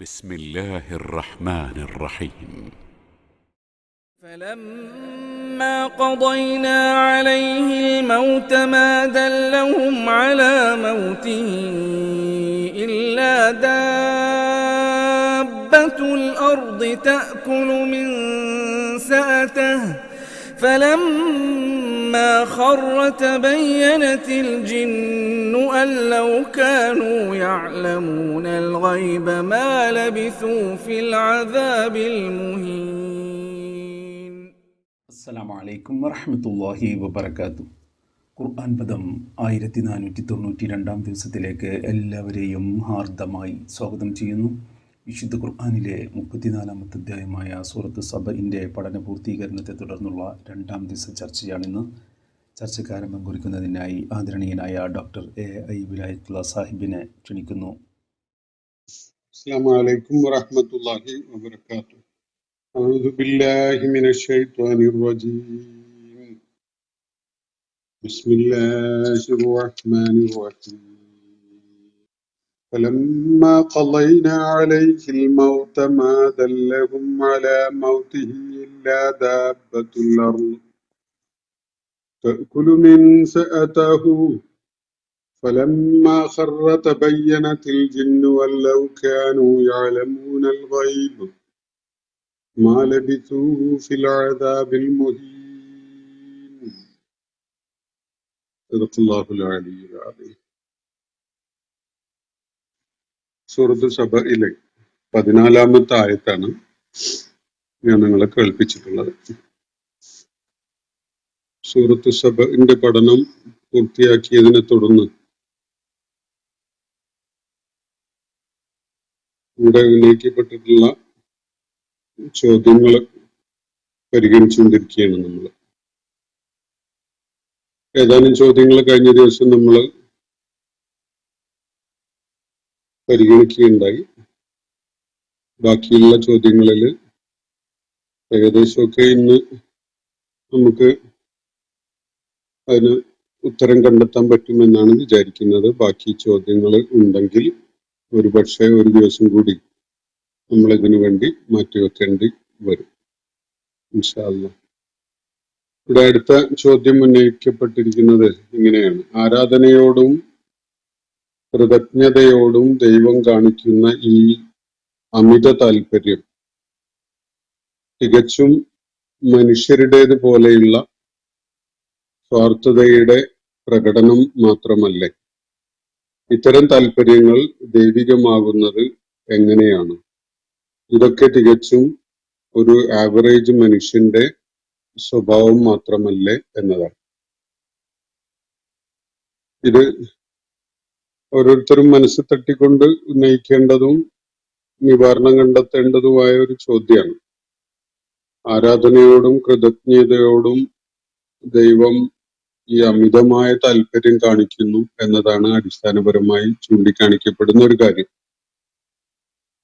بسم الله الرحمن الرحيم. فلما قضينا عليه الموت ما دلهم على موته إلا دابة الأرض تأكل من سأته فلما خر تبينت الجن أن لو كانوا يعلمون الغيب ما لبثوا في العذاب المهين. അസ്സലാമു അലൈക്കും വറഹ്മത്തുള്ളാഹി വബറകാതുഹു. ഖുർആൻ പദം 1492 ദിവസത്തിലേക്ക് എല്ലാവരെയും ഹാർദമായി സ്വാഗതം ചെയ്യുന്നു. വിശുദ്ധ ഖുർആനിലെ 34-ാമത്തെ അധ്യായമായ സൂറത്ത് സബഇൻ്റെ പഠന പൂർത്തീകരണത്തെ തുടർന്നുള്ള രണ്ടാം ദിവസ ചർച്ചയാണിന്ന്. ചർച്ചയ്ക്ക് ആരംഭം കുറിക്കുന്നതിനായി ആദരണീയനായ ഡോക്ടർ A.I. വിലായത്തുള്ള സാഹിബിനെ ക്ഷണിക്കുന്നു. അസ്സലാമു അലൈക്കും വറഹ്മത്തുള്ളാഹി വബറകാതുഹു. أعوذ بالله من الشيطان الرجيم. بسم الله الرحمن الرحيم. فلما قضينا عليه الموت ما دلهم على موته إلا دابة الأرض تأكل من سأته فلما خر تبينت الجن أن لو كانوا يعلمون الغيب ما لبثوا في العذاب المهين. صدق الله العلي العظيم. സൂറത്ത് സബയിലെ 14-ാമത്തെ ആയത്താണ് ഞാൻ നിങ്ങളെ കേൾപ്പിച്ചിട്ടുള്ളത്. സൂറത്ത് സബഇന്റെ പഠനം പൂർത്തിയാക്കിയതിനെ തുടർന്ന് ഇവിടെ ഉന്നയിക്കപ്പെട്ടിട്ടുള്ള ചോദ്യങ്ങൾ പരിഗണിച്ചുകൊണ്ടിരിക്കുകയാണ് നമ്മൾ. ഏതാനും ചോദ്യങ്ങൾ കഴിഞ്ഞ ദിവസം നമ്മൾ പരിഗണിക്കുകയുണ്ടായി. ബാക്കിയുള്ള ചോദ്യങ്ങളിൽ ഏകദേശമൊക്കെ ഇന്ന് നമുക്ക് അതിന് ഉത്തരം കണ്ടെത്താൻ പറ്റുമെന്നാണ് വിചാരിക്കുന്നത്. ബാക്കി ചോദ്യങ്ങൾ ഉണ്ടെങ്കിൽ ഒരുപക്ഷെ ഒരു ദിവസം കൂടി നമ്മൾ ഇതിനു വേണ്ടി മാറ്റിവെക്കേണ്ടി വരും ഇൻഷാ അല്ലാഹ്. ഇവിടെ അടുത്ത ചോദ്യം ഉന്നയിക്കപ്പെട്ടിരിക്കുന്നത് ഇങ്ങനെയാണ്: ആരാധനയോടും കൃതജ്ഞതയോടും ദൈവം കാണിക്കുന്ന ഈ അമിത താല്പര്യം തികച്ചും മനുഷ്യരുടേത് പോലെയുള്ള സ്വാർത്ഥതയുടെ പ്രകടനം മാത്രമല്ലേ? ഇത്തരം താല്പര്യങ്ങൾ ദൈവികമാകുന്നത് എങ്ങനെയാണ്? ഇതൊക്കെ തികച്ചും ഒരു ആവറേജ് മനുഷ്യന്റെ സ്വഭാവം മാത്രമല്ലേ എന്നതാണ്. ഇത് ഓരോരുത്തരും മനസ്സ് തട്ടിക്കൊണ്ട് ഉന്നയിക്കേണ്ടതും നിവാരണം കണ്ടെത്തേണ്ടതുമായ ഒരു ചോദ്യമാണ്. ആരാധനയോടും കൃതജ്ഞതയോടും ദൈവം ഈ അമിതമായ താല്പര്യം കാണിക്കുന്നു എന്നതാണ് അടിസ്ഥാനപരമായി ചൂണ്ടിക്കാണിക്കപ്പെടുന്ന ഒരു കാര്യം.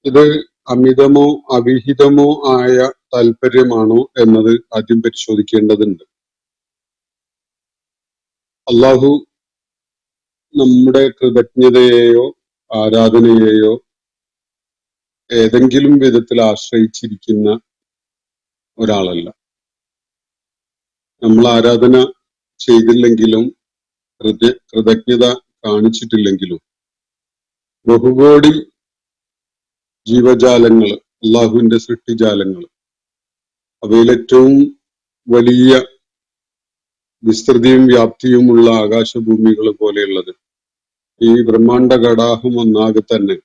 ഇത് അമിതമോ അവിഹിതമോ ആയ താല്പര്യമാണോ എന്നത് ആദ്യം പരിശോധിക്കേണ്ടതുണ്ട്. അള്ളാഹു നമ്മുടെ കൃതജ്ഞതയെയോ ആരാധനയെയോ ഏതെങ്കിലും വിധത്തിൽ ആശ്രയിച്ചിരിക്കുന്ന ഒരാളല്ല. നമ്മൾ ആരാധന ചെയ്തില്ലെങ്കിലും കൃതജ്ഞത കാണിച്ചിട്ടില്ലെങ്കിലും ബഹുകോടി ജീവജാലങ്ങൾ, അള്ളാഹുവിന്റെ സൃഷ്ടിജാലങ്ങൾ, അവയിലേറ്റവും വലിയ വിസ്തൃതിയും വ്യാപ്തിയുമുള്ള ആകാശഭൂമികൾ പോലെയുള്ളത് ഈ ബ്രഹ്മാണ്ട ഘടാഹം ഒന്നാകെ തന്നെ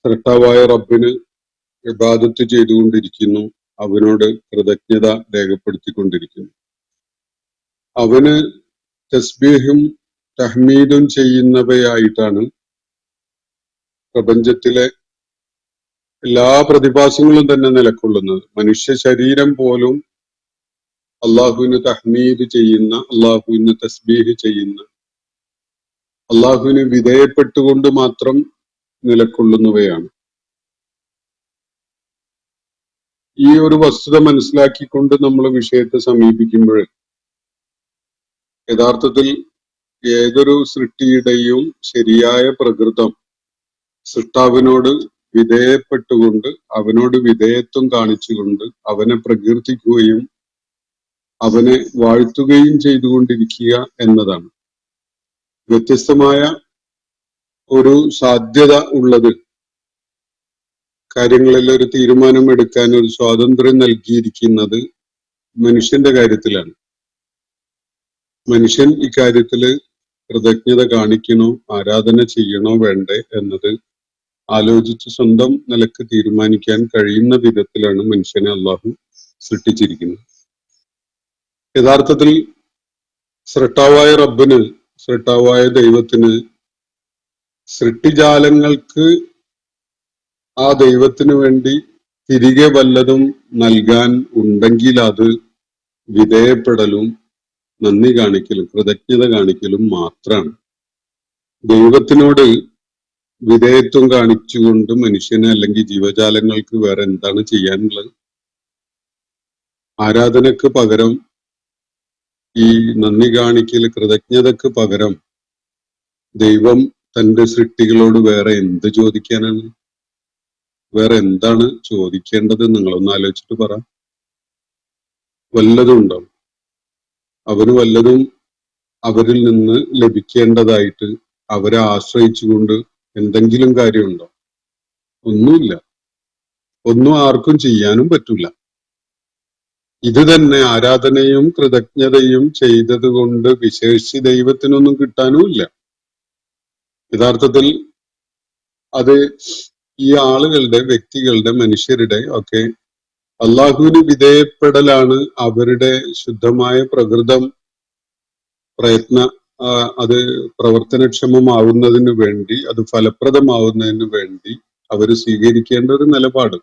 സൃഷ്ടാവായ റബ്ബിന് ഇബാദത്ത് ചെയ്തുകൊണ്ടിരിക്കുന്നു, അവനോട് കൃതജ്ഞത രേഖപ്പെടുത്തിക്കൊണ്ടിരിക്കുന്നു. അവന് തസ്ബീഹും തഹ്മീദും ചെയ്യുന്നവയായിട്ടാണ് പ്രപഞ്ചത്തിലെ എല്ലാ പ്രതിഭാസങ്ങളും തന്നെ നിലകൊള്ളുന്നത്. മനുഷ്യ ശരീരം പോലും അള്ളാഹുവിന് തഹ്മീദ് ചെയ്യുന്ന, അള്ളാഹുവിന് തസ്ബീഹ് ചെയ്യുന്ന, അള്ളാഹുവിന് വിധേയപ്പെട്ടുകൊണ്ട് മാത്രം നിലകൊള്ളുന്നവയാണ്. ഈ ഒരു വസ്തുത മനസ്സിലാക്കിക്കൊണ്ട് നമ്മൾ വിഷയത്തെ സമീപിക്കുമ്പോൾ യഥാർത്ഥത്തിൽ ഏതൊരു സൃഷ്ടിയുടെയും ശരിയായ പ്രകൃതം സൃഷ്ടാവിനോട് വിധേയപ്പെട്ടുകൊണ്ട് അവനോട് വിധേയത്വം കാണിച്ചുകൊണ്ട് അവനെ പ്രകീർത്തിക്കുകയും അവനെ വാഴ്ത്തുകയും ചെയ്തുകൊണ്ടിരിക്കുക എന്നതാണ്. വ്യത്യസ്തമായ ഒരു സാധ്യത ഉള്ളത് കാര്യങ്ങളിൽ ഒരു തീരുമാനം എടുക്കാൻ ഒരു സ്വാതന്ത്ര്യം നൽകിയിരിക്കുന്നത് മനുഷ്യന്റെ കാര്യത്തിലാണ്. മനുഷ്യൻ ഇക്കാര്യത്തില് കൃതജ്ഞത കാണിക്കണോ, ആരാധന ചെയ്യണോ വേണ്ടേ എന്നത് ആലോചിച്ച് സ്വന്തം നിലക്ക് തീരുമാനിക്കാൻ കഴിയുന്ന വിധത്തിലാണ് മനുഷ്യനെ അള്ളാഹു സൃഷ്ടിച്ചിരിക്കുന്നത്. യഥാർത്ഥത്തിൽ സൃഷ്ടാവായ റബ്ബിന്, സൃഷ്ടാവായ ദൈവത്തിന് സൃഷ്ടിജാലങ്ങൾക്ക് ആ ദൈവത്തിനു വേണ്ടി തിരികെ വല്ലതും നൽകാൻ ഉണ്ടെങ്കിൽ അത് വിധേയപ്പെടലും നന്ദി കാണിക്കലും കൃതജ്ഞത കാണിക്കലും മാത്രമാണ്. ദൈവത്തിനോട് വിധേയത്വം കാണിച്ചുകൊണ്ട് മനുഷ്യന് അല്ലെങ്കിൽ ജീവജാലങ്ങൾക്ക് വേറെ എന്താണ് ചെയ്യാനുള്ളത്? ആരാധനക്ക് പകരം, ഈ നന്ദി കാണിക്കൽ കൃതജ്ഞതക്ക് പകരം ദൈവം തന്റെ സൃഷ്ടികളോട് വേറെ എന്ത് ചോദിക്കാനാണ്? വേറെ എന്താണ് ചോദിക്കേണ്ടത്? നിങ്ങളൊന്ന് ആലോചിച്ചിട്ട് പറ. വല്ലതും ഉണ്ടാവും. അവന് വല്ലതും അവരിൽ നിന്ന് ലഭിക്കേണ്ടതായിട്ട് അവരെ ആശ്രയിച്ചുകൊണ്ട് എന്തെങ്കിലും കാര്യമുണ്ടോ? ഒന്നുമില്ല. ഒന്നും ആർക്കും ചെയ്യാനും പറ്റൂല. ഇത് തന്നെ ആരാധനയും കൃതജ്ഞതയും ചെയ്തത് കൊണ്ട് വിശേഷിച്ച് ദൈവത്തിനൊന്നും കിട്ടാനുമില്ല. യഥാർത്ഥത്തിൽ അത് ഈ ആളുകളുടെ, വ്യക്തികളുടെ, മനുഷ്യരുടെ ഒക്കെ അള്ളാഹുവിന് വിധേയപ്പെടലാണ് അവരുടെ ശുദ്ധമായ പ്രകൃതം അത് പ്രവർത്തനക്ഷമമാവുന്നതിന് വേണ്ടി, അത് ഫലപ്രദമാവുന്നതിന് വേണ്ടി അവർ സ്വീകരിക്കേണ്ട ഒരു നിലപാട്.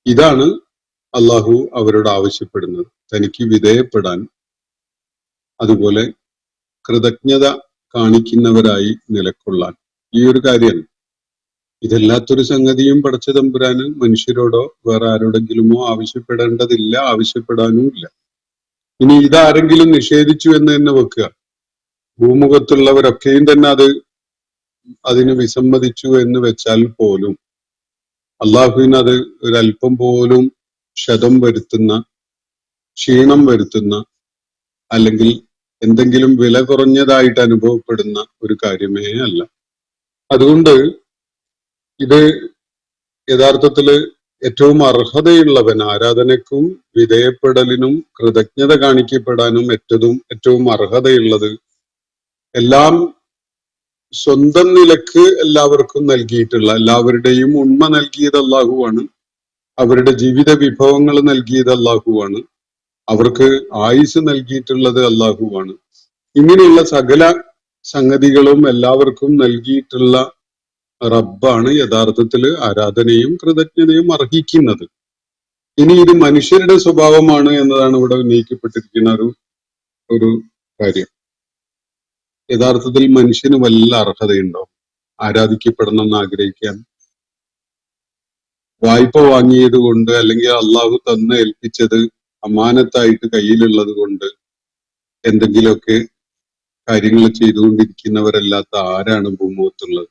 ഇതാണ് അള്ളാഹു അവരോട് ആവശ്യപ്പെടുന്നത്, തനിക്ക് വിധേയപ്പെടാൻ, അതുപോലെ കൃതജ്ഞത കാണിക്കുന്നവരായി നിലകൊള്ളാൻ. ഈ ഒരു കാര്യമാണ്. ഇതല്ലാത്തൊരു സംഗതിയും പടച്ച തമ്പുരാന് മനുഷ്യരോടോ വേറെ ആരോടെങ്കിലുമോ ആവശ്യപ്പെടേണ്ടതില്ല, ആവശ്യപ്പെടാനും ഇല്ല. ഇനി ഇതാരെങ്കിലും നിഷേധിച്ചു എന്ന് തന്നെ വെക്കുക, ഭൂമുഖത്തുള്ളവരൊക്കെയും തന്നെ അതിന് വിസമ്മതിച്ചു എന്ന് വെച്ചാൽ പോലും അള്ളാഹുവിന് അത് ഒരല്പം പോലും ക്ഷതം വരുത്തുന്ന, ക്ഷീണം വരുത്തുന്ന, അല്ലെങ്കിൽ എന്തെങ്കിലും വില കുറഞ്ഞതായിട്ട് അനുഭവപ്പെടുന്ന ഒരു കാര്യമേ അല്ല. അതുകൊണ്ട് ഇത് യഥാർത്ഥത്തില് ഏറ്റവും അർഹതയുള്ളവൻ, ആരാധനക്കും വിധേയപ്പെടലിനും കൃതജ്ഞത കാണിക്കപ്പെടാനും ഏറ്റവും അർഹതയുള്ളത്, എല്ലാം സ്വന്തം നിലക്ക് എല്ലാവർക്കും നൽകിയിട്ടുള്ള, എല്ലാവരുടെയും ഉണ്മ നൽകിയത് അള്ളാഹുവാണ്. അവരുടെ ജീവിത വിഭവങ്ങൾ നൽകിയത് അള്ളാഹുവാണ്. അവർക്ക് ആയുസ് നൽകിയിട്ടുള്ളത് അള്ളാഹുവാണ്. ഇങ്ങനെയുള്ള സകല സംഗതികളും എല്ലാവർക്കും നൽകിയിട്ടുള്ള റബ്ബാണ് യഥാർത്ഥത്തിൽ ആരാധനയും കൃതജ്ഞതയും അർഹിക്കുന്നത്. ഇനി ഇത് മനുഷ്യരുടെ സ്വഭാവമാണ് എന്നതാണ് ഇവിടെ ഉന്നയിക്കപ്പെട്ടിരിക്കുന്ന ഒരു കാര്യം. യഥാർത്ഥത്തിൽ മനുഷ്യന് വല്ല അർഹതയുണ്ടോ ആരാധിക്കപ്പെടണം എന്ന് ആഗ്രഹിക്കാൻ? വായ്പ വാങ്ങിയത് കൊണ്ട്, അല്ലെങ്കിൽ അള്ളാഹു തന്ന് ഏൽപ്പിച്ചത് അമാനത്തായിട്ട് കയ്യിലുള്ളത് കൊണ്ട് എന്തെങ്കിലുമൊക്കെ കാര്യങ്ങൾ ചെയ്തുകൊണ്ടിരിക്കുന്നവരല്ലാത്ത ആരാണ് ഭൂമുഖത്തുള്ളത്?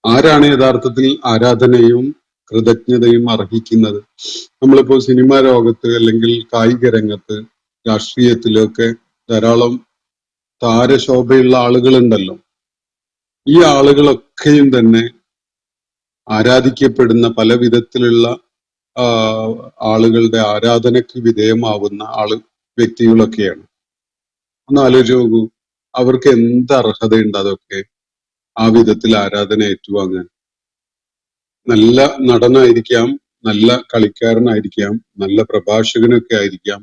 ആരാണ് യഥാർത്ഥത്തിൽ ആരാധനയും കൃതജ്ഞതയും അർഹിക്കുന്നത്? നമ്മളിപ്പോ സിനിമാ ലോകത്ത്, അല്ലെങ്കിൽ കായിക രംഗത്ത്, രാഷ്ട്രീയത്തിലൊക്കെ ധാരാളം താരശോഭയുള്ള ആളുകളുണ്ടല്ലോ. ഈ ആളുകളൊക്കെയും തന്നെ ആരാധിക്കപ്പെടുന്ന പല വിധത്തിലുള്ള ആളുകളുടെ ആരാധനയ്ക്ക് വിധേയമാവുന്ന വ്യക്തികളൊക്കെയാണ്. ഒന്ന് ആലോചിച്ച് നോക്കൂ, അവർക്ക് എന്ത് അർഹതയുണ്ട് അതൊക്കെ ആ വിധത്തിൽ ആരാധന ഏറ്റുവാങ്ങാൻ? നല്ല നടനായിരിക്കാം, നല്ല കളിക്കാരനായിരിക്കാം, നല്ല പ്രഭാഷകനൊക്കെ ആയിരിക്കാം.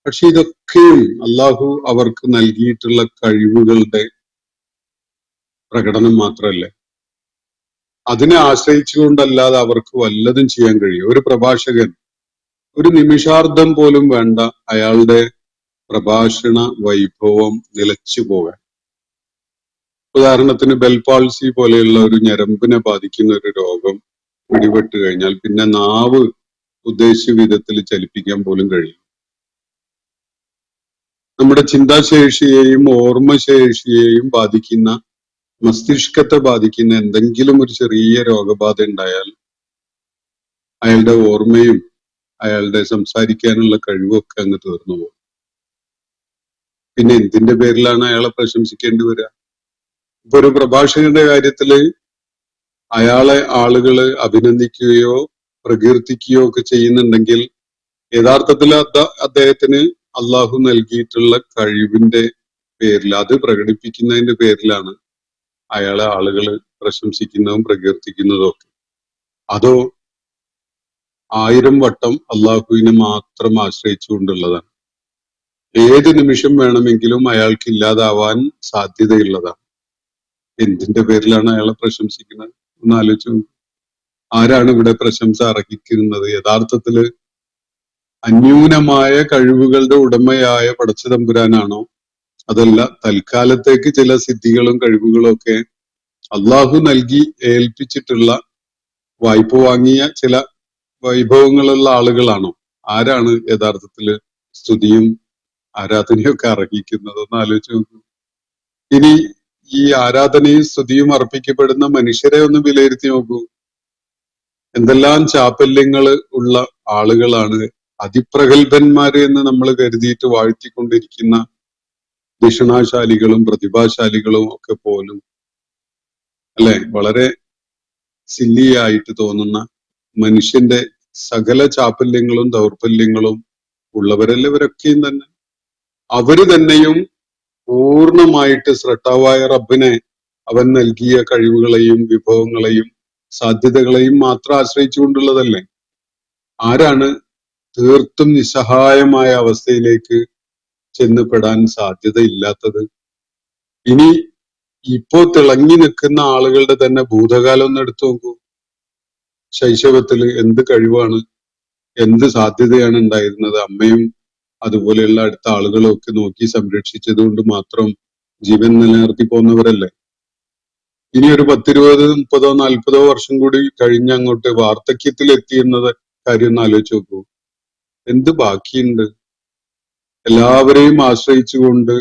പക്ഷെ ഇതൊക്കെയും അള്ളാഹു അവർക്ക് നൽകിയിട്ടുള്ള കഴിവുകളുടെ പ്രകടനം മാത്രമല്ലേ? അതിനെ ആശ്രയിച്ചുകൊണ്ടല്ലാതെ അവർക്ക് വല്ലതും ചെയ്യാൻ കഴിയും? ഒരു പ്രഭാഷകൻ ഒരു നിമിഷാർദ്ധം പോലും വേണ്ട അയാളുടെ പ്രഭാഷണ വൈഭവം നിലച്ചു പോകാൻ. ഉദാഹരണത്തിന് ബെൽപാൾസി പോലെയുള്ള ഒരു ഞരമ്പിനെ ബാധിക്കുന്ന ഒരു രോഗം പിടിപെട്ട് കഴിഞ്ഞാൽ പിന്നെ നാവ് ഉദ്ദേശിച്ച വിധത്തിൽ ചലിപ്പിക്കാൻ പോലും കഴിയും. നമ്മുടെ ചിന്താശേഷിയെയും ഓർമ്മശേഷിയെയും ബാധിക്കുന്ന മസ്തിഷ്കത്തെ ബാധിക്കുന്ന എന്തെങ്കിലും ഒരു ചെറിയ രോഗബാധ ഉണ്ടായാൽ അയാളുടെ ഓർമ്മയും അയാളുടെ സംസാരിക്കാനുള്ള കഴിവൊക്കെ അങ്ങ് തീർന്നു പോകും. പിന്നെ എന്തിന്റെ പേരിലാണ് അയാളെ പ്രശംസിക്കേണ്ടി വരിക? ഇപ്പൊ ഒരു പ്രഭാഷകന്റെ കാര്യത്തില് അയാളെ ആളുകള് അഭിനന്ദിക്കുകയോ പ്രകീർത്തിക്കുകയോ ഒക്കെ ചെയ്യുന്നുണ്ടെങ്കിൽ യഥാർത്ഥത്തിൽ അദ്ദേഹത്തിന് അള്ളാഹു നൽകിയിട്ടുള്ള കഴിവിന്റെ പേരിൽ, അത് പ്രകടിപ്പിക്കുന്നതിന്റെ പേരിലാണ് അയാളെ ആളുകള് പ്രശംസിക്കുന്നതും പ്രകീർത്തിക്കുന്നതും ഒക്കെ. അതോ 1000 വട്ടം അള്ളാഹുവിനെ മാത്രം ആശ്രയിച്ചുകൊണ്ടുള്ളതാണ്. ഏത് നിമിഷം വേണമെങ്കിലും അയാൾക്ക് ഇല്ലാതാവാൻ സാധ്യതയുള്ളതാണ്. എന്തിന്റെ പേരിലാണ് അയാളെ പ്രശംസിക്കുന്നത്? ഒന്ന് ആലോചിച്ചു. ആരാണ് ഇവിടെ പ്രശംസ അർഹിക്കുന്നത്? യഥാർത്ഥത്തില് അന്യൂനമായ കഴിവുകളുടെ ഉടമയായ പടച്ചതമ്പുരാനാണോ? അതല്ല തൽക്കാലത്തേക്ക് ചില സിദ്ധികളും കഴിവുകളും ഒക്കെ അള്ളാഹു നൽകി ഏൽപ്പിച്ചിട്ടുള്ള വായ്പ വാങ്ങിയ ചില വൈഭവങ്ങളുള്ള ആളുകളാണോ? ആരാണ് യഥാർത്ഥത്തില് സ്തുതിയും ആരാധനയൊക്കെ അർഹിക്കുന്നത്? ഒന്ന് ആലോചിച്ച് നോക്കൂ. ഇനി ഈ ആരാധനയും സ്തുതിയും അർപ്പിക്കപ്പെടുന്ന മനുഷ്യരെ ഒന്ന് വിലയിരുത്തി നോക്കൂ. എന്തെല്ലാം ചാപല്യങ്ങള് ഉള്ള ആളുകളാണ് അതിപ്രഗത്ഭന്മാര് എന്ന് നമ്മൾ കരുതിയിട്ട് വാഴ്ത്തിക്കൊണ്ടിരിക്കുന്ന ധിഷണാശാലികളും പ്രതിഭാശാലികളും ഒക്കെ പോലും അല്ലെ വളരെ സില്ലിയായിട്ട് തോന്നുന്ന മനുഷ്യന്റെ സകല ചാപല്യങ്ങളും ദൗർബല്യങ്ങളും ഉള്ളവരല്ലേ ഇവരൊക്കെയും തന്നെ. അവര് തന്നെയും പൂർണ്ണമായിട്ട് സ്രട്ടാവായ റബ്ബിനെ അവൻ നൽകിയ കഴിവുകളെയും വിഭവങ്ങളെയും സാധ്യതകളെയും മാത്രം ആശ്രയിച്ചുകൊണ്ടുള്ളതല്ലേ. ആരാണ് തീർത്തും നിസ്സഹായമായ അവസ്ഥയിലേക്ക് ചെന്നപ്പെടാൻ സാധ്യതയില്ലാത്തത്? ഇനി ഇപ്പോ തിളങ്ങി നിൽക്കുന്ന ആളുകളുടെ തന്നെ ഭൂതകാലം ഒന്ന് എടുത്തു നോക്കൂ. ശൈശവത്തില് എന്ത് കഴിവാണ്, എന്ത് സാധ്യതയാണ് ഉണ്ടായിരുന്നത്? അമ്മയും അതുപോലെയുള്ള അടുത്ത ആളുകളും ഒക്കെ നോക്കി സംരക്ഷിച്ചത് കൊണ്ട് മാത്രം ജീവൻ നിലനിർത്തി പോന്നവരല്ലേ. ഇനി ഒരു 10, 20, 30, 40 വർഷം കൂടി കഴിഞ്ഞങ്ങോട്ട് വാർദ്ധക്യത്തിൽ എത്തിയെന്നത് കാര്യം ഒന്ന് ആലോചിച്ച് നോക്കൂ. എന്ത് ബാക്കിയുണ്ട്? എല്ലാവരെയും ആശ്രയിച്ചുകൊണ്ട്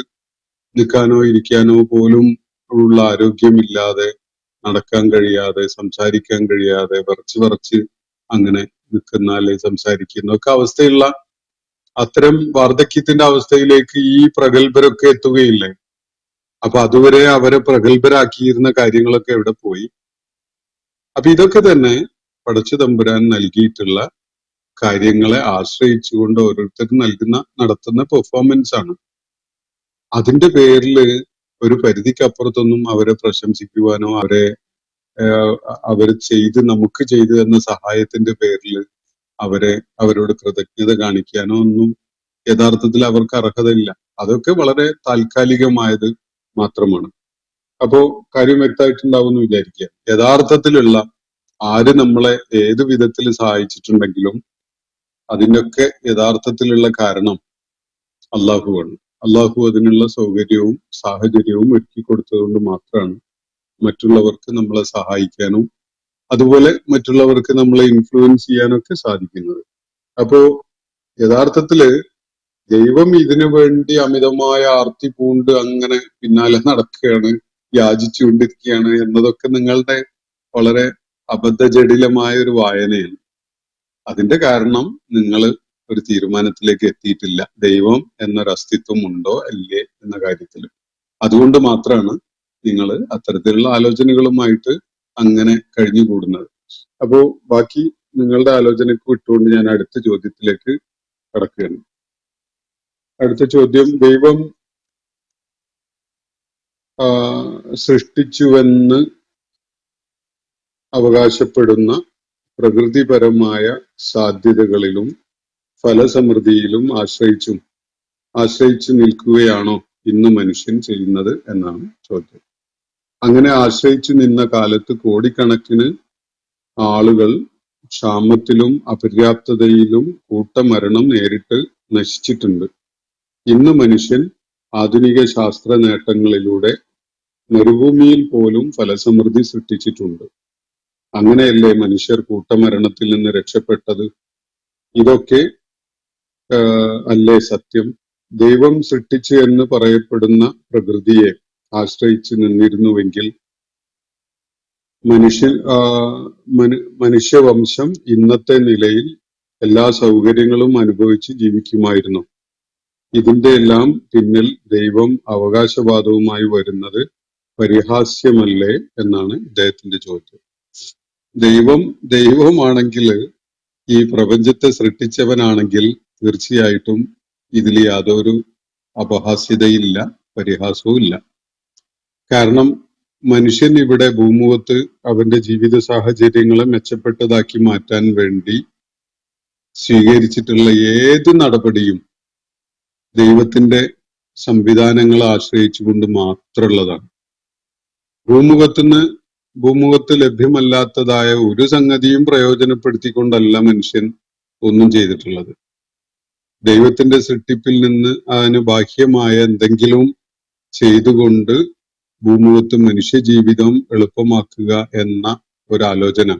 നിൽക്കാനോ ഇരിക്കാനോ പോലും ഉള്ള ആരോഗ്യമില്ലാതെ, നടക്കാൻ കഴിയാതെ, സംസാരിക്കാൻ കഴിയാതെ, വിറച്ച് അങ്ങനെ നിൽക്കുന്ന അല്ലെ സംസാരിക്കുന്ന ഒക്കെ അവസ്ഥയുള്ള അത്തരം വാർദ്ധക്യത്തിന്റെ അവസ്ഥയിലേക്ക് ഈ പ്രഗത്ഭരൊക്കെ എത്തുകയില്ലേ? അപ്പൊ അതുവരെ അവരെ പ്രഗത്ഭരാക്കിയിരുന്ന കാര്യങ്ങളൊക്കെ എവിടെ പോയി? അപ്പൊ ഇതൊക്കെ തന്നെ പടച്ചു തമ്പുരാൻ നൽകിയിട്ടുള്ള കാര്യങ്ങളെ ആശ്രയിച്ചുകൊണ്ട് ഓരോരുത്തരും നടത്തുന്ന പെർഫോമൻസ് ആണ്. അതിന്റെ പേരിൽ ഒരു പരിധിക്കപ്പുറത്തൊന്നും അവരെ പ്രശംസിക്കുവാനോ അവര് നമുക്ക് ചെയ്തു തന്ന സഹായത്തിന്റെ പേരിൽ അവരോട് കൃതജ്ഞത കാണിക്കാനോ ഒന്നും യഥാർത്ഥത്തിൽ അവർക്ക് അർഹതയില്ല. അതൊക്കെ വളരെ താൽക്കാലികമായത് മാത്രമാണ്. അപ്പോ കാര്യം വ്യക്തമായിട്ടുണ്ടാവും എന്ന് വിചാരിക്കുക. യഥാർത്ഥത്തിലുള്ള ആര് നമ്മളെ ഏത് വിധത്തിൽ സഹായിച്ചിട്ടുണ്ടെങ്കിലും അതിനൊക്കെ യഥാർത്ഥത്തിലുള്ള കാരണം അള്ളാഹുവാണ്. അള്ളാഹു അതിനുള്ള സൗകര്യവും സാഹചര്യവും ഒരുക്കി കൊടുത്തതുകൊണ്ട് മാത്രമാണ് മറ്റുള്ളവർക്ക് നമ്മളെ സഹായിക്കാനും അതുപോലെ മറ്റുള്ളവർക്ക് നമ്മളെ ഇൻഫ്ലുവൻസ് ചെയ്യാനൊക്കെ സാധിക്കുന്നത്. അപ്പോ യഥാർത്ഥത്തില് ദൈവം ഇതിനു വേണ്ടി അമിതമായ ആർത്തി പൂണ്ട് അങ്ങനെ പിന്നാലെ നടക്കുകയാണ്, യാചിച്ചുകൊണ്ടിരിക്കുകയാണ് എന്നതൊക്കെ നിങ്ങളുടെ വളരെ അബദ്ധജടിലമായ ഒരു വായനയാണ്. അതിന്റെ കാരണം നിങ്ങൾ ഒരു തീരുമാനത്തിലേക്ക് എത്തിയിട്ടില്ല, ദൈവം എന്നൊരു അസ്തിത്വം ഉണ്ടോ അല്ലേ എന്ന കാര്യത്തിൽ. അതുകൊണ്ട് മാത്രമാണ് നിങ്ങൾ അത്തരത്തിലുള്ള ആലോചനകളുമായിട്ട് അങ്ങനെ കഴിഞ്ഞുകൂടുന്നത്. അപ്പോ ബാക്കി നിങ്ങളുടെ ആലോചനയ്ക്ക് വിട്ടുകൊണ്ട് ഞാൻ അടുത്ത ചോദ്യത്തിലേക്ക് കടക്കുകയാണ്. അടുത്ത ചോദ്യം, ദൈവം സൃഷ്ടിച്ചുവെന്ന് അവകാശപ്പെടുന്ന പ്രകൃതിപരമായ സാധ്യതകളിലും ഫലസമൃദ്ധിയിലും ആശ്രയിച്ചു നിൽക്കുകയാണോ ഇന്ന് മനുഷ്യൻ ചെയ്യുന്നത് എന്നാണ് ചോദ്യം. അങ്ങനെ ആശ്രയിച്ചു നിന്ന കാലത്ത് കോടിക്കണക്കിന് ആളുകൾ ക്ഷാമത്തിലും അപര്യാപ്തതയിലും കൂട്ടമരണം നേരിട്ട് നശിച്ചിട്ടുണ്ട്. ഇന്ന് മനുഷ്യൻ ആധുനിക ശാസ്ത്ര നേട്ടങ്ങളിലൂടെ മരുഭൂമിയിൽ പോലും ഫലസമൃദ്ധി സൃഷ്ടിച്ചിട്ടുണ്ട്. അങ്ങനെയല്ലേ മനുഷ്യർ കൂട്ടമരണത്തിൽ നിന്ന് രക്ഷപ്പെട്ടത്? ഇതൊക്കെ അല്ലേ സത്യം? ദൈവം സൃഷ്ടിച്ചു എന്ന് പറയപ്പെടുന്ന പ്രകൃതിയെ ആശ്രയിച്ചു നിന്നിരുന്നുവെങ്കിൽ മനുഷ്യ മനുഷ്യവംശം ഇന്നത്തെ നിലയിൽ എല്ലാ സൗകര്യങ്ങളും അനുഭവിച്ച് ജീവിക്കുമായിരുന്നു. ഇതിന്റെ എല്ലാം പിന്നിൽ ദൈവം അവകാശവാദവുമായി വരുന്നത് പരിഹാസ്യമല്ലേ എന്നാണ് ഇദ്ദേഹത്തിന്റെ ചോദ്യം. ദൈവമാണെങ്കിൽ, ഈ പ്രപഞ്ചത്തെ സൃഷ്ടിച്ചവനാണെങ്കിൽ തീർച്ചയായിട്ടും ഇതിൽ യാതൊരു അപഹാസ്യതയില്ല, പരിഹാസവും ഇല്ല. കാരണം മനുഷ്യൻ ഇവിടെ ഭൂമുഖത്ത് അവന്റെ ജീവിത സാഹചര്യങ്ങളെ മെച്ചപ്പെട്ടതാക്കി മാറ്റാൻ വേണ്ടി സ്വീകരിച്ചിട്ടുള്ള ഏത് നടപടിയും ദൈവത്തിന്റെ സംവിധാനങ്ങളെ ആശ്രയിച്ചുകൊണ്ട് മാത്രമുള്ളതാണ്. ഭൂമുഖത്ത് ലഭ്യമല്ലാത്തതായ ഒരു സംഗതിയും പ്രയോജനപ്പെടുത്തിക്കൊണ്ടല്ല മനുഷ്യൻ ഒന്നും ചെയ്തിട്ടുള്ളത്. ദൈവത്തിന്റെ സൃഷ്ടിപ്പിൽ നിന്ന് അതിന് ബാഹ്യമായ എന്തെങ്കിലും ചെയ്തുകൊണ്ട് ഭൂമുഖത്ത് മനുഷ്യജീവിതം എളുപ്പമാക്കുക എന്ന ഒരാലോചന,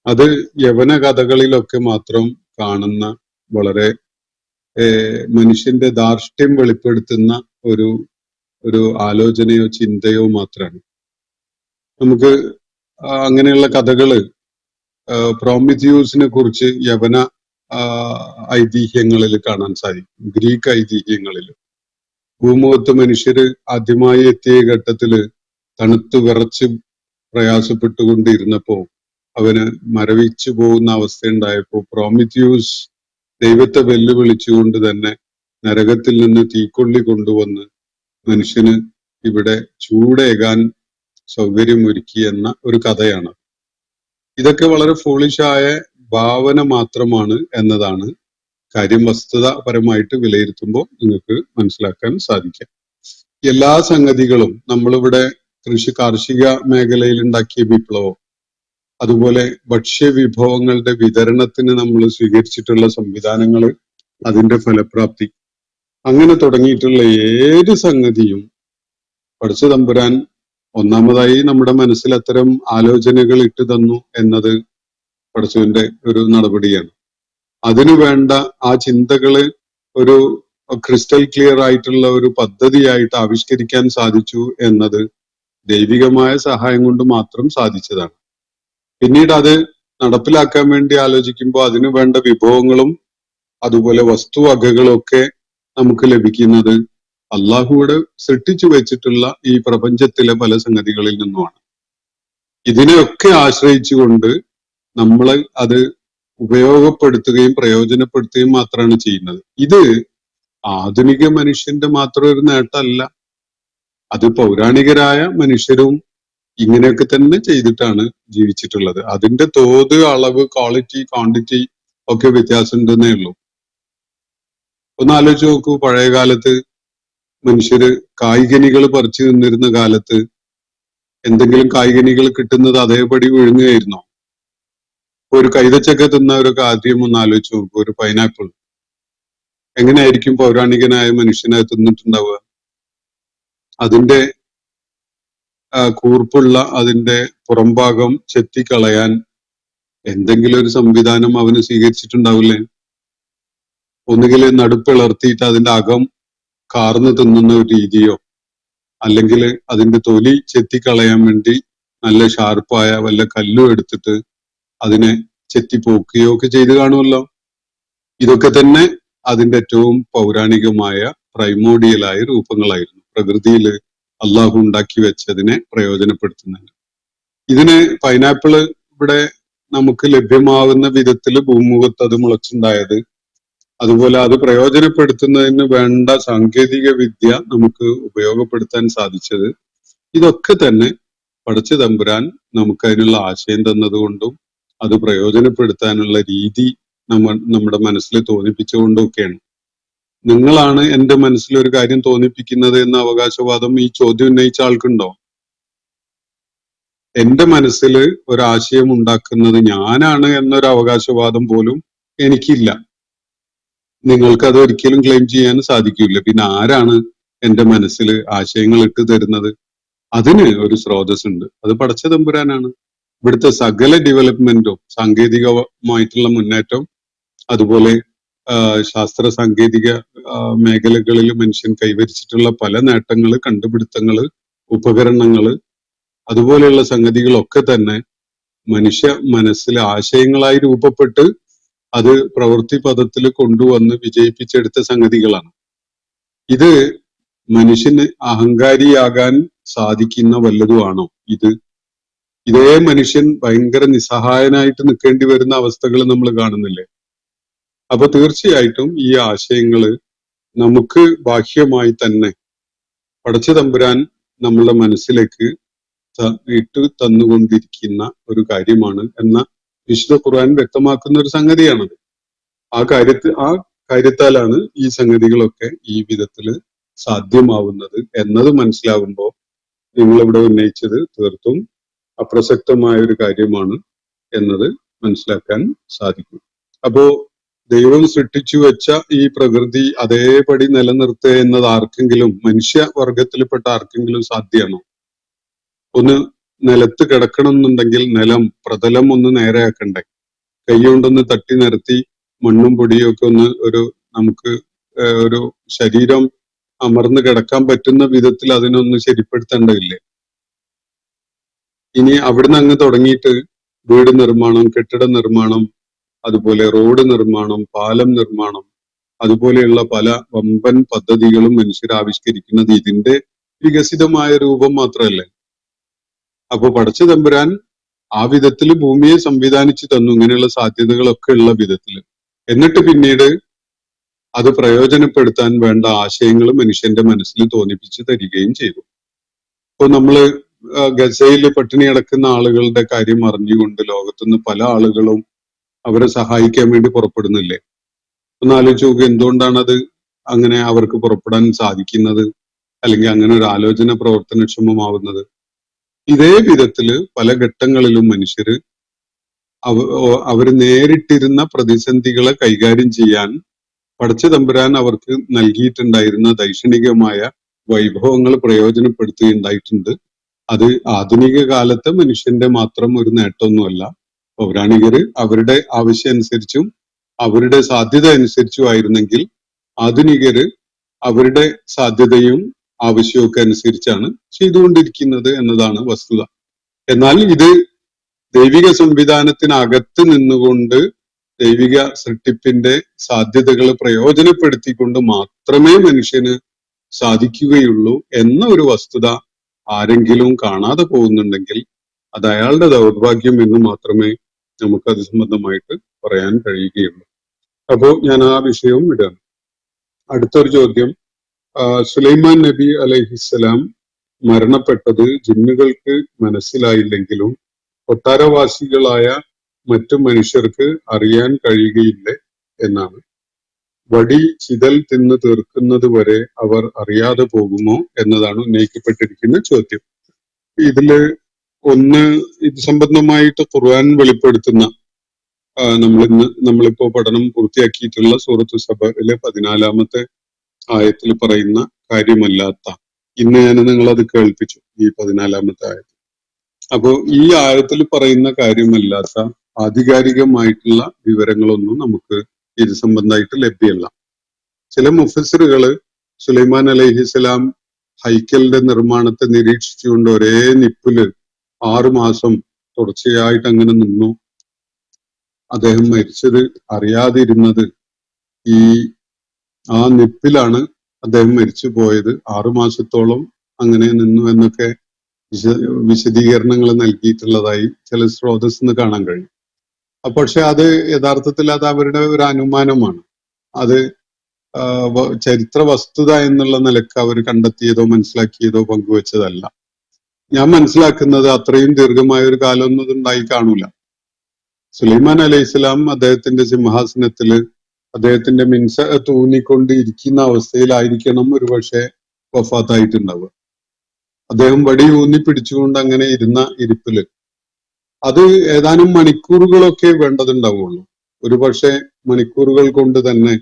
അത് യവന കഥകളിലൊക്കെ മാത്രം കാണുന്ന വളരെ മനുഷ്യന്റെ ധാർഷ്ട്യം വെളിപ്പെടുത്തുന്ന ഒരു ആലോചനയോ ചിന്തയോ മാത്രമാണ്. നമുക്ക് അങ്ങനെയുള്ള കഥകള് പ്രോമിഥിയൂസിനെ കുറിച്ച് യവന ഐതിഹ്യങ്ങളിൽ കാണാൻ സാധിക്കും, ഗ്രീക്ക് ഐതിഹ്യങ്ങളിൽ. ഭൂമുഖത്ത് മനുഷ്യര് ആദ്യമായി എത്തിയ ഘട്ടത്തില് തണുത്തു വിറച്ച് പ്രയാസപ്പെട്ടുകൊണ്ടിരുന്നപ്പോ അവന് മരവിച്ചു പോകുന്ന അവസ്ഥയുണ്ടായപ്പോ പ്രോമിഥിയൂസ് ദൈവത്തെ വെല്ലുവിളിച്ചുകൊണ്ട് തന്നെ നരകത്തിൽ നിന്ന് തീക്കൊള്ളി കൊണ്ടുവന്ന് മനുഷ്യന് ഇവിടെ ചൂടേകാൻ സൗകര്യമൊരുക്കി എന്ന ഒരു കഥയാണ്. ഇതൊക്കെ വളരെ ഫോളിഷായ ഭാവന മാത്രമാണ് എന്നതാണ് കാര്യം. വസ്തുതാപരമായിട്ട് വിലയിരുത്തുമ്പോൾ നിങ്ങൾക്ക് മനസ്സിലാക്കാൻ സാധിക്കാം. എല്ലാ സംഗതികളും നമ്മളിവിടെ കാർഷിക മേഖലയിൽ ഉണ്ടാക്കിയ വിപ്ലവം, അതുപോലെ ഭക്ഷ്യവിഭവങ്ങളുടെ വിതരണത്തിന് നമ്മൾ സ്വീകരിച്ചിട്ടുള്ള സംവിധാനങ്ങൾ, അതിന്റെ ഫലപ്രാപ്തി, അങ്ങനെ തുടങ്ങിയിട്ടുള്ള ഏത് സംഗതിയും പടച്ച തമ്പുരാൻ ഒന്നാമതായി നമ്മുടെ മനസ്സിൽ അത്തരം ആലോചനകൾ ഇട്ടു തന്നു എന്നത് പടച്ചവന്റെ ഒരു നടപടിയാണ്. അതിനു വേണ്ട ആ ചിന്തകള് ഒരു ക്രിസ്റ്റൽ ക്ലിയർ ആയിട്ടുള്ള ഒരു പദ്ധതിയായിട്ട് ആവിഷ്കരിക്കാൻ സാധിച്ചു എന്നത് ദൈവികമായ സഹായം കൊണ്ട് മാത്രം സാധിച്ചതാണ്. പിന്നീട് അത് നടപ്പിലാക്കാൻ വേണ്ടി ആലോചിക്കുമ്പോൾ അതിനു വേണ്ട വിഭവങ്ങളും അതുപോലെ വസ്തുവകകളും ഒക്കെ നമുക്ക് ലഭിക്കുന്നത് അള്ളാഹുവിടെ സൃഷ്ടിച്ചു വെച്ചിട്ടുള്ള ഈ പ്രപഞ്ചത്തിലെ പല സംഗതികളിൽ നിന്നുമാണ്. ഇതിനെയൊക്കെ ആശ്രയിച്ചുകൊണ്ട് നമ്മൾ അത് ഉപയോഗപ്പെടുത്തുകയും പ്രയോജനപ്പെടുത്തുകയും മാത്രമാണ് ചെയ്യുന്നത്. ഇത് ആധുനിക മനുഷ്യന്റെ മാത്രം ഒരു നേട്ടമല്ല, അത് പൗരാണികരായ മനുഷ്യരും ഇങ്ങനെയൊക്കെ തന്നെ ചെയ്തിട്ടാണ് ജീവിച്ചിട്ടുള്ളത്. അതിന്റെ തോത്, അളവ്, ക്വാളിറ്റി, ക്വാണ്ടിറ്റി ഒക്കെ വ്യത്യാസം ഉണ്ടെന്നേ ഉള്ളൂ. ഒന്ന് ആലോചിച്ച് നോക്കൂ, പഴയ കാലത്ത് മനുഷ്യര് കായ്കനികൾ പറിച്ചു നിന്നിരുന്ന കാലത്ത് എന്തെങ്കിലും കായ്കനികൾ കിട്ടുന്നത് അതേപടി വിഴുങ്ങുകയായിരുന്നോ? ഒരു കൈതച്ചക്ക തിന്ന ഒരു കാര്യം ഒന്ന് ആലോചിച്ച് നോക്കൂ, ഒരു പൈനാപ്പിൾ. എങ്ങനെയായിരിക്കും പൗരാണികനായ മനുഷ്യനെ തിന്നിട്ടുണ്ടാവുക? അതിന്റെ കൂർപ്പുള്ള അതിന്റെ പുറംഭാഗം ചെത്തിക്കളയാൻ എന്തെങ്കിലും ഒരു സംവിധാനം അവന് സ്വീകരിച്ചിട്ടുണ്ടാവില്ലേ? ഒന്നുകിൽ നടുപ്പിളർത്തിയിട്ട് അതിന്റെ അകം കാർന്ന് തിന്നുന്ന ഒരു രീതിയോ, അല്ലെങ്കിൽ അതിന്റെ തൊലി ചെത്തിക്കളയാൻ വേണ്ടി നല്ല ഷാർപ്പായ വല്ല കല്ലും എടുത്തിട്ട് അതിനെ ചെത്തിപ്പോക്കുകയോ ഒക്കെ ചെയ്ത് കാണുമല്ലോ. ഇതൊക്കെ തന്നെ അതിന്റെ ഏറ്റവും പൗരാണികമായ പ്രൈമോഡിയലായ രൂപങ്ങളായിരുന്നു, പ്രകൃതിയിൽ അള്ളാഹു ഉണ്ടാക്കി വെച്ചതിനെ പ്രയോജനപ്പെടുത്തുന്നതിന്. ഇതിന് പൈനാപ്പിള് ഇവിടെ നമുക്ക് ലഭ്യമാവുന്ന വിധത്തിൽ ഭൂമുഖത്ത് അത് മുളച്ചുണ്ടായത്, അതുപോലെ അത് പ്രയോജനപ്പെടുത്തുന്നതിന് വേണ്ട സാങ്കേതിക വിദ്യ നമുക്ക് ഉപയോഗപ്പെടുത്താൻ സാധിച്ചത്, ഇതൊക്കെ തന്നെ പടച്ച തമ്പുരാൻ നമുക്ക് അതിനുള്ള ആശയം തന്നതുകൊണ്ടും അത് പ്രയോജനപ്പെടുത്താനുള്ള രീതി നമ്മുടെ മനസ്സിൽ തോന്നിപ്പിച്ചുകൊണ്ടും ഒക്കെയാണ്. നിങ്ങളാണ് എന്റെ മനസ്സിൽ ഒരു കാര്യം തോന്നിപ്പിക്കുന്നത് എന്ന അവകാശവാദം ഈ ചോദ്യം ഉന്നയിച്ച ആൾക്കുണ്ടോ? എന്റെ മനസ്സിൽ ഒരാശയം ഉണ്ടാക്കുന്നത് ഞാനാണ് എന്നൊരു അവകാശവാദം പോലും എനിക്കില്ല. നിങ്ങൾക്ക് അത് ഒരിക്കലും ക്ലെയിം ചെയ്യാൻ സാധിക്കില്ല. പിന്നെ ആരാണ് എന്റെ മനസ്സിൽ ആശയങ്ങൾ ഇട്ട് തരുന്നത്? അതിന് ഒരു സ്രോതസ് ഉണ്ട്, അത് പടച്ച തമ്പുരാനാണ്. ഇവിടുത്തെ സകല ഡെവലപ്മെന്റും, സാങ്കേതികമായിട്ടുള്ള മുന്നേറ്റം, അതുപോലെ ശാസ്ത്ര സാങ്കേതിക മേഖലകളിൽ മനുഷ്യൻ കൈവരിച്ചിട്ടുള്ള പല നേട്ടങ്ങള്, കണ്ടുപിടുത്തങ്ങള്, ഉപകരണങ്ങള്, അതുപോലെയുള്ള സംഗതികളൊക്കെ തന്നെ മനുഷ്യ മനസ്സിൽ ആശയങ്ങളായി രൂപപ്പെട്ട് അത് പ്രവൃത്തി പദത്തിൽ കൊണ്ടുവന്ന് വിജയിപ്പിച്ചെടുത്ത സംഗതികളാണ്. ഇത് മനുഷ്യന് അഹങ്കാരിയാകാൻ സാധിക്കുന്ന വല്ലതുമാണോ ഇത്? ഇതേ മനുഷ്യൻ ഭയങ്കര നിസ്സഹായനായിട്ട് നിൽക്കേണ്ടി വരുന്ന അവസ്ഥകൾ നമ്മൾ കാണുന്നില്ലേ? അപ്പൊ തീർച്ചയായിട്ടും ഈ ആശയങ്ങള് നമുക്ക് ബാഹ്യമായി തന്നെ പടച്ച തമ്പുരാൻ നമ്മളുടെ മനസ്സിലേക്ക് ഇട്ട് തന്നുകൊണ്ടിരിക്കുന്ന ഒരു കാര്യമാണ് എന്ന വിശുദ്ധ ഖുർആൻ വ്യക്തമാക്കുന്ന ഒരു സംഗതിയാണത്. ആ കാര്യത്താലാണ് ഈ സംഗതികളൊക്കെ ഈ വിധത്തില് സാധ്യമാവുന്നത് എന്നത് മനസ്സിലാകുമ്പോൾ നിങ്ങളിവിടെ ഉന്നയിച്ചത് തീർത്തും അപ്രസക്തമായ ഒരു കാര്യമാണ് എന്നത് മനസ്സിലാക്കാൻ സാധിക്കും. അപ്പോ ദൈവം സൃഷ്ടിച്ചു വെച്ച ഈ പ്രകൃതി അതേപടി നിലനിർത്തുക എന്നത് ആർക്കെങ്കിലും, മനുഷ്യവർഗത്തിൽപ്പെട്ട ആർക്കെങ്കിലും സാധ്യമാണോ? ഒന്ന് നിലത്ത് കിടക്കണം എന്നുണ്ടെങ്കിൽ പ്രതലം ഒന്ന് നേരെയാക്കണ്ടേ? കൈകൊണ്ടൊന്ന് തട്ടി നിരത്തി മണ്ണും പൊടിയും ഒക്കെ ഒന്ന് നമുക്ക് ഒരു ശരീരം അമർന്ന് കിടക്കാൻ പറ്റുന്ന വിധത്തിൽ അതിനൊന്ന് ശരിപ്പെടുത്തേണ്ടതില്ലേ? ഇനി അവിടുന്ന് അങ്ങ് തുടങ്ങിയിട്ട് വീട് നിർമ്മാണം, കെട്ടിട നിർമ്മാണം, അതുപോലെ റോഡ് നിർമ്മാണം, പാലം നിർമ്മാണം, അതുപോലെയുള്ള പല വമ്പൻ പദ്ധതികളും മനുഷ്യർ ആവിഷ്കരിക്കുന്നത് ഇതിന്റെ വികസിതമായ രൂപം മാത്രമല്ലേ? അപ്പൊ പടച്ച തമ്പുരാൻ ആ വിധത്തിൽ ഭൂമിയെ സംവിധാനിച്ചു തന്നു, ഇങ്ങനെയുള്ള സാധ്യതകളൊക്കെ ഉള്ള വിധത്തില്. എന്നിട്ട് പിന്നീട് അത് പ്രയോജനപ്പെടുത്താൻ വേണ്ട ആശയങ്ങൾ മനുഷ്യന്റെ മനസ്സിൽ തോന്നിപ്പിച്ചു തരികയും ചെയ്തു. ഇപ്പൊ നമ്മള് ഗസയിൽ പട്ടിണി കിടക്കുന്ന ആളുകളുടെ കാര്യം അറിഞ്ഞുകൊണ്ട് ലോകത്തുനിന്ന് പല ആളുകളും അവരെ സഹായിക്കാൻ വേണ്ടി പുറപ്പെടുന്നില്ലേ? ഒന്ന് ആലോചിച്ച് നോക്കുക, എന്തുകൊണ്ടാണ് അങ്ങനെ അവർക്ക് പുറപ്പെടാൻ സാധിക്കുന്നത്, അല്ലെങ്കിൽ അങ്ങനെ ഒരു ആലോചന പ്രവർത്തനക്ഷമമാവുന്നത്? ഇതേ വിധത്തില് പല ഘട്ടങ്ങളിലും മനുഷ്യര് അവര് നേരിട്ടിരുന്ന പ്രതിസന്ധികളെ കൈകാര്യം ചെയ്യാൻ പടച്ച തമ്പുരാൻ അവർക്ക് നൽകിയിട്ടുണ്ടായിരുന്ന ദൈക്ഷണികമായ വൈഭവങ്ങൾ പ്രയോജനപ്പെടുത്തുകയുണ്ടായിട്ടുണ്ട്. അത് ആധുനിക കാലത്തെ മനുഷ്യന്റെ മാത്രം ഒരു നേട്ടമൊന്നുമല്ല. പൗരാണികര് അവരുടെ ആവശ്യം അനുസരിച്ചും അവരുടെ സാധ്യത അനുസരിച്ചും ആയിരുന്നെങ്കിൽ ആധുനികര് അവരുടെ സാധ്യതയും ആവശ്യമൊക്കെ അനുസരിച്ചാണ് ചെയ്തുകൊണ്ടിരിക്കുന്നത് എന്നതാണ് വസ്തുത. എന്നാൽ ഇത് ദൈവിക സംവിധാനത്തിനകത്ത് നിന്നുകൊണ്ട് ദൈവിക സൃഷ്ടിപ്പിന്റെ സാധ്യതകൾ പ്രയോജനപ്പെടുത്തിക്കൊണ്ട് മാത്രമേ മനുഷ്യന് സാധിക്കുകയുള്ളൂ എന്ന ഒരു വസ്തുത ആരെങ്കിലും കാണാതെ പോകുന്നുണ്ടെങ്കിൽ അത് അയാളുടെ ദൗർഭാഗ്യം എന്ന് മാത്രമേ നമുക്കത് സംബന്ധമായിട്ട് പറയാൻ കഴിയുകയുള്ളൂ. അപ്പോ ഞാൻ ആ വിഷയവും വിടാം. അടുത്തൊരു ചോദ്യം, സുലൈമാൻ നബി അലൈഹിസ്സലാം മരണപ്പെട്ടത് ജിന്നുകൾക്ക് മനസ്സിലായില്ലെങ്കിലും കൊട്ടാരവാസികളായ മറ്റു മനുഷ്യർക്ക് അറിയാൻ കഴിയുകയില്ലേ എന്നാണ്. വടി ചിതൽ തിന്നു തീർക്കുന്നത് വരെ അവർ അറിയാതെ പോകുമോ എന്നതാണ് ഉന്നയിക്കപ്പെട്ടിരിക്കുന്ന ചോദ്യം. ഇതില് ഇത് സംബന്ധമായിട്ട് ഖുർആൻ വെളിപ്പെടുത്തുന്ന നമ്മളിപ്പോ പഠനം പൂർത്തിയാക്കിയിട്ടുള്ള സൂറത്തു സബയിലെ 14-ാമത്തെ ആയത്തിൽ പറയുന്ന കാര്യമല്ലാത്ത, ഇന്ന് ഞാൻ നിങ്ങളത് കേൾപ്പിച്ചു ഈ 14-ാമത്തെ ആയത്തിൽ. അപ്പോ ഈ ആയത്തിൽ പറയുന്ന കാര്യമല്ലാത്ത ആധികാരികമായിട്ടുള്ള വിവരങ്ങളൊന്നും നമുക്ക് ഇത് സംബന്ധമായിട്ട് ലഭ്യമല്ല. ചില മുഫസ്സിറുകള് സുലൈമാൻ അലൈഹിസ്സലാം ഹൈക്കലിന്റെ നിർമ്മാണത്തെ നിരീക്ഷിച്ചുകൊണ്ട് ഒരേ നിപ്പില് 6 മാസം തുടർച്ചയായിട്ട് അങ്ങനെ നിന്നു. അദ്ദേഹം മരിച്ചത് അറിയാതിരുന്നത് ആ നിപ്പിലാണ് അദ്ദേഹം മരിച്ചു പോയത്. 6 മാസത്തോളം അങ്ങനെ നിന്നു എന്നൊക്കെ വിശദീകരണങ്ങൾ നൽകിയിട്ടുള്ളതായി ചില സ്രോതസ്സിന്ന് കാണാൻ കഴിയും. പക്ഷെ അത് യഥാർത്ഥത്തിൽ അത് അവരുടെ ഒരു അനുമാനമാണ്. അത് ചരിത്ര വസ്തുത എന്നുള്ള നിലക്ക് അവർ കണ്ടെത്തിയതോ മനസ്സിലാക്കിയതോ പങ്കുവെച്ചതല്ല. ഞാൻ മനസ്സിലാക്കുന്നത് അത്രയും ദീർഘമായ ഒരു കാലമൊന്നും ഉണ്ടായി കാണൂല. സുലൈമാൻ അലൈഹിസ്സലാം അദ്ദേഹത്തിന്റെ സിംഹാസനത്തില് അദ്ദേഹത്തിന്റെ മിൻസ തൂന്നിക്കൊണ്ട് ഇരിക്കുന്ന അവസ്ഥയിലായിരിക്കണം ഒരുപക്ഷെ വഫാത്തായിട്ടുണ്ടാവുക. അദ്ദേഹം വടി ഊന്നി പിടിച്ചുകൊണ്ട് അങ്ങനെ ഇരുന്ന ഇരിപ്പില് അത് ഏതാനും മണിക്കൂറുകളൊക്കെ വേണ്ടതുണ്ടാവുള്ളൂ. ഒരുപക്ഷെ മണിക്കൂറുകൾ കൊണ്ട് തന്നെ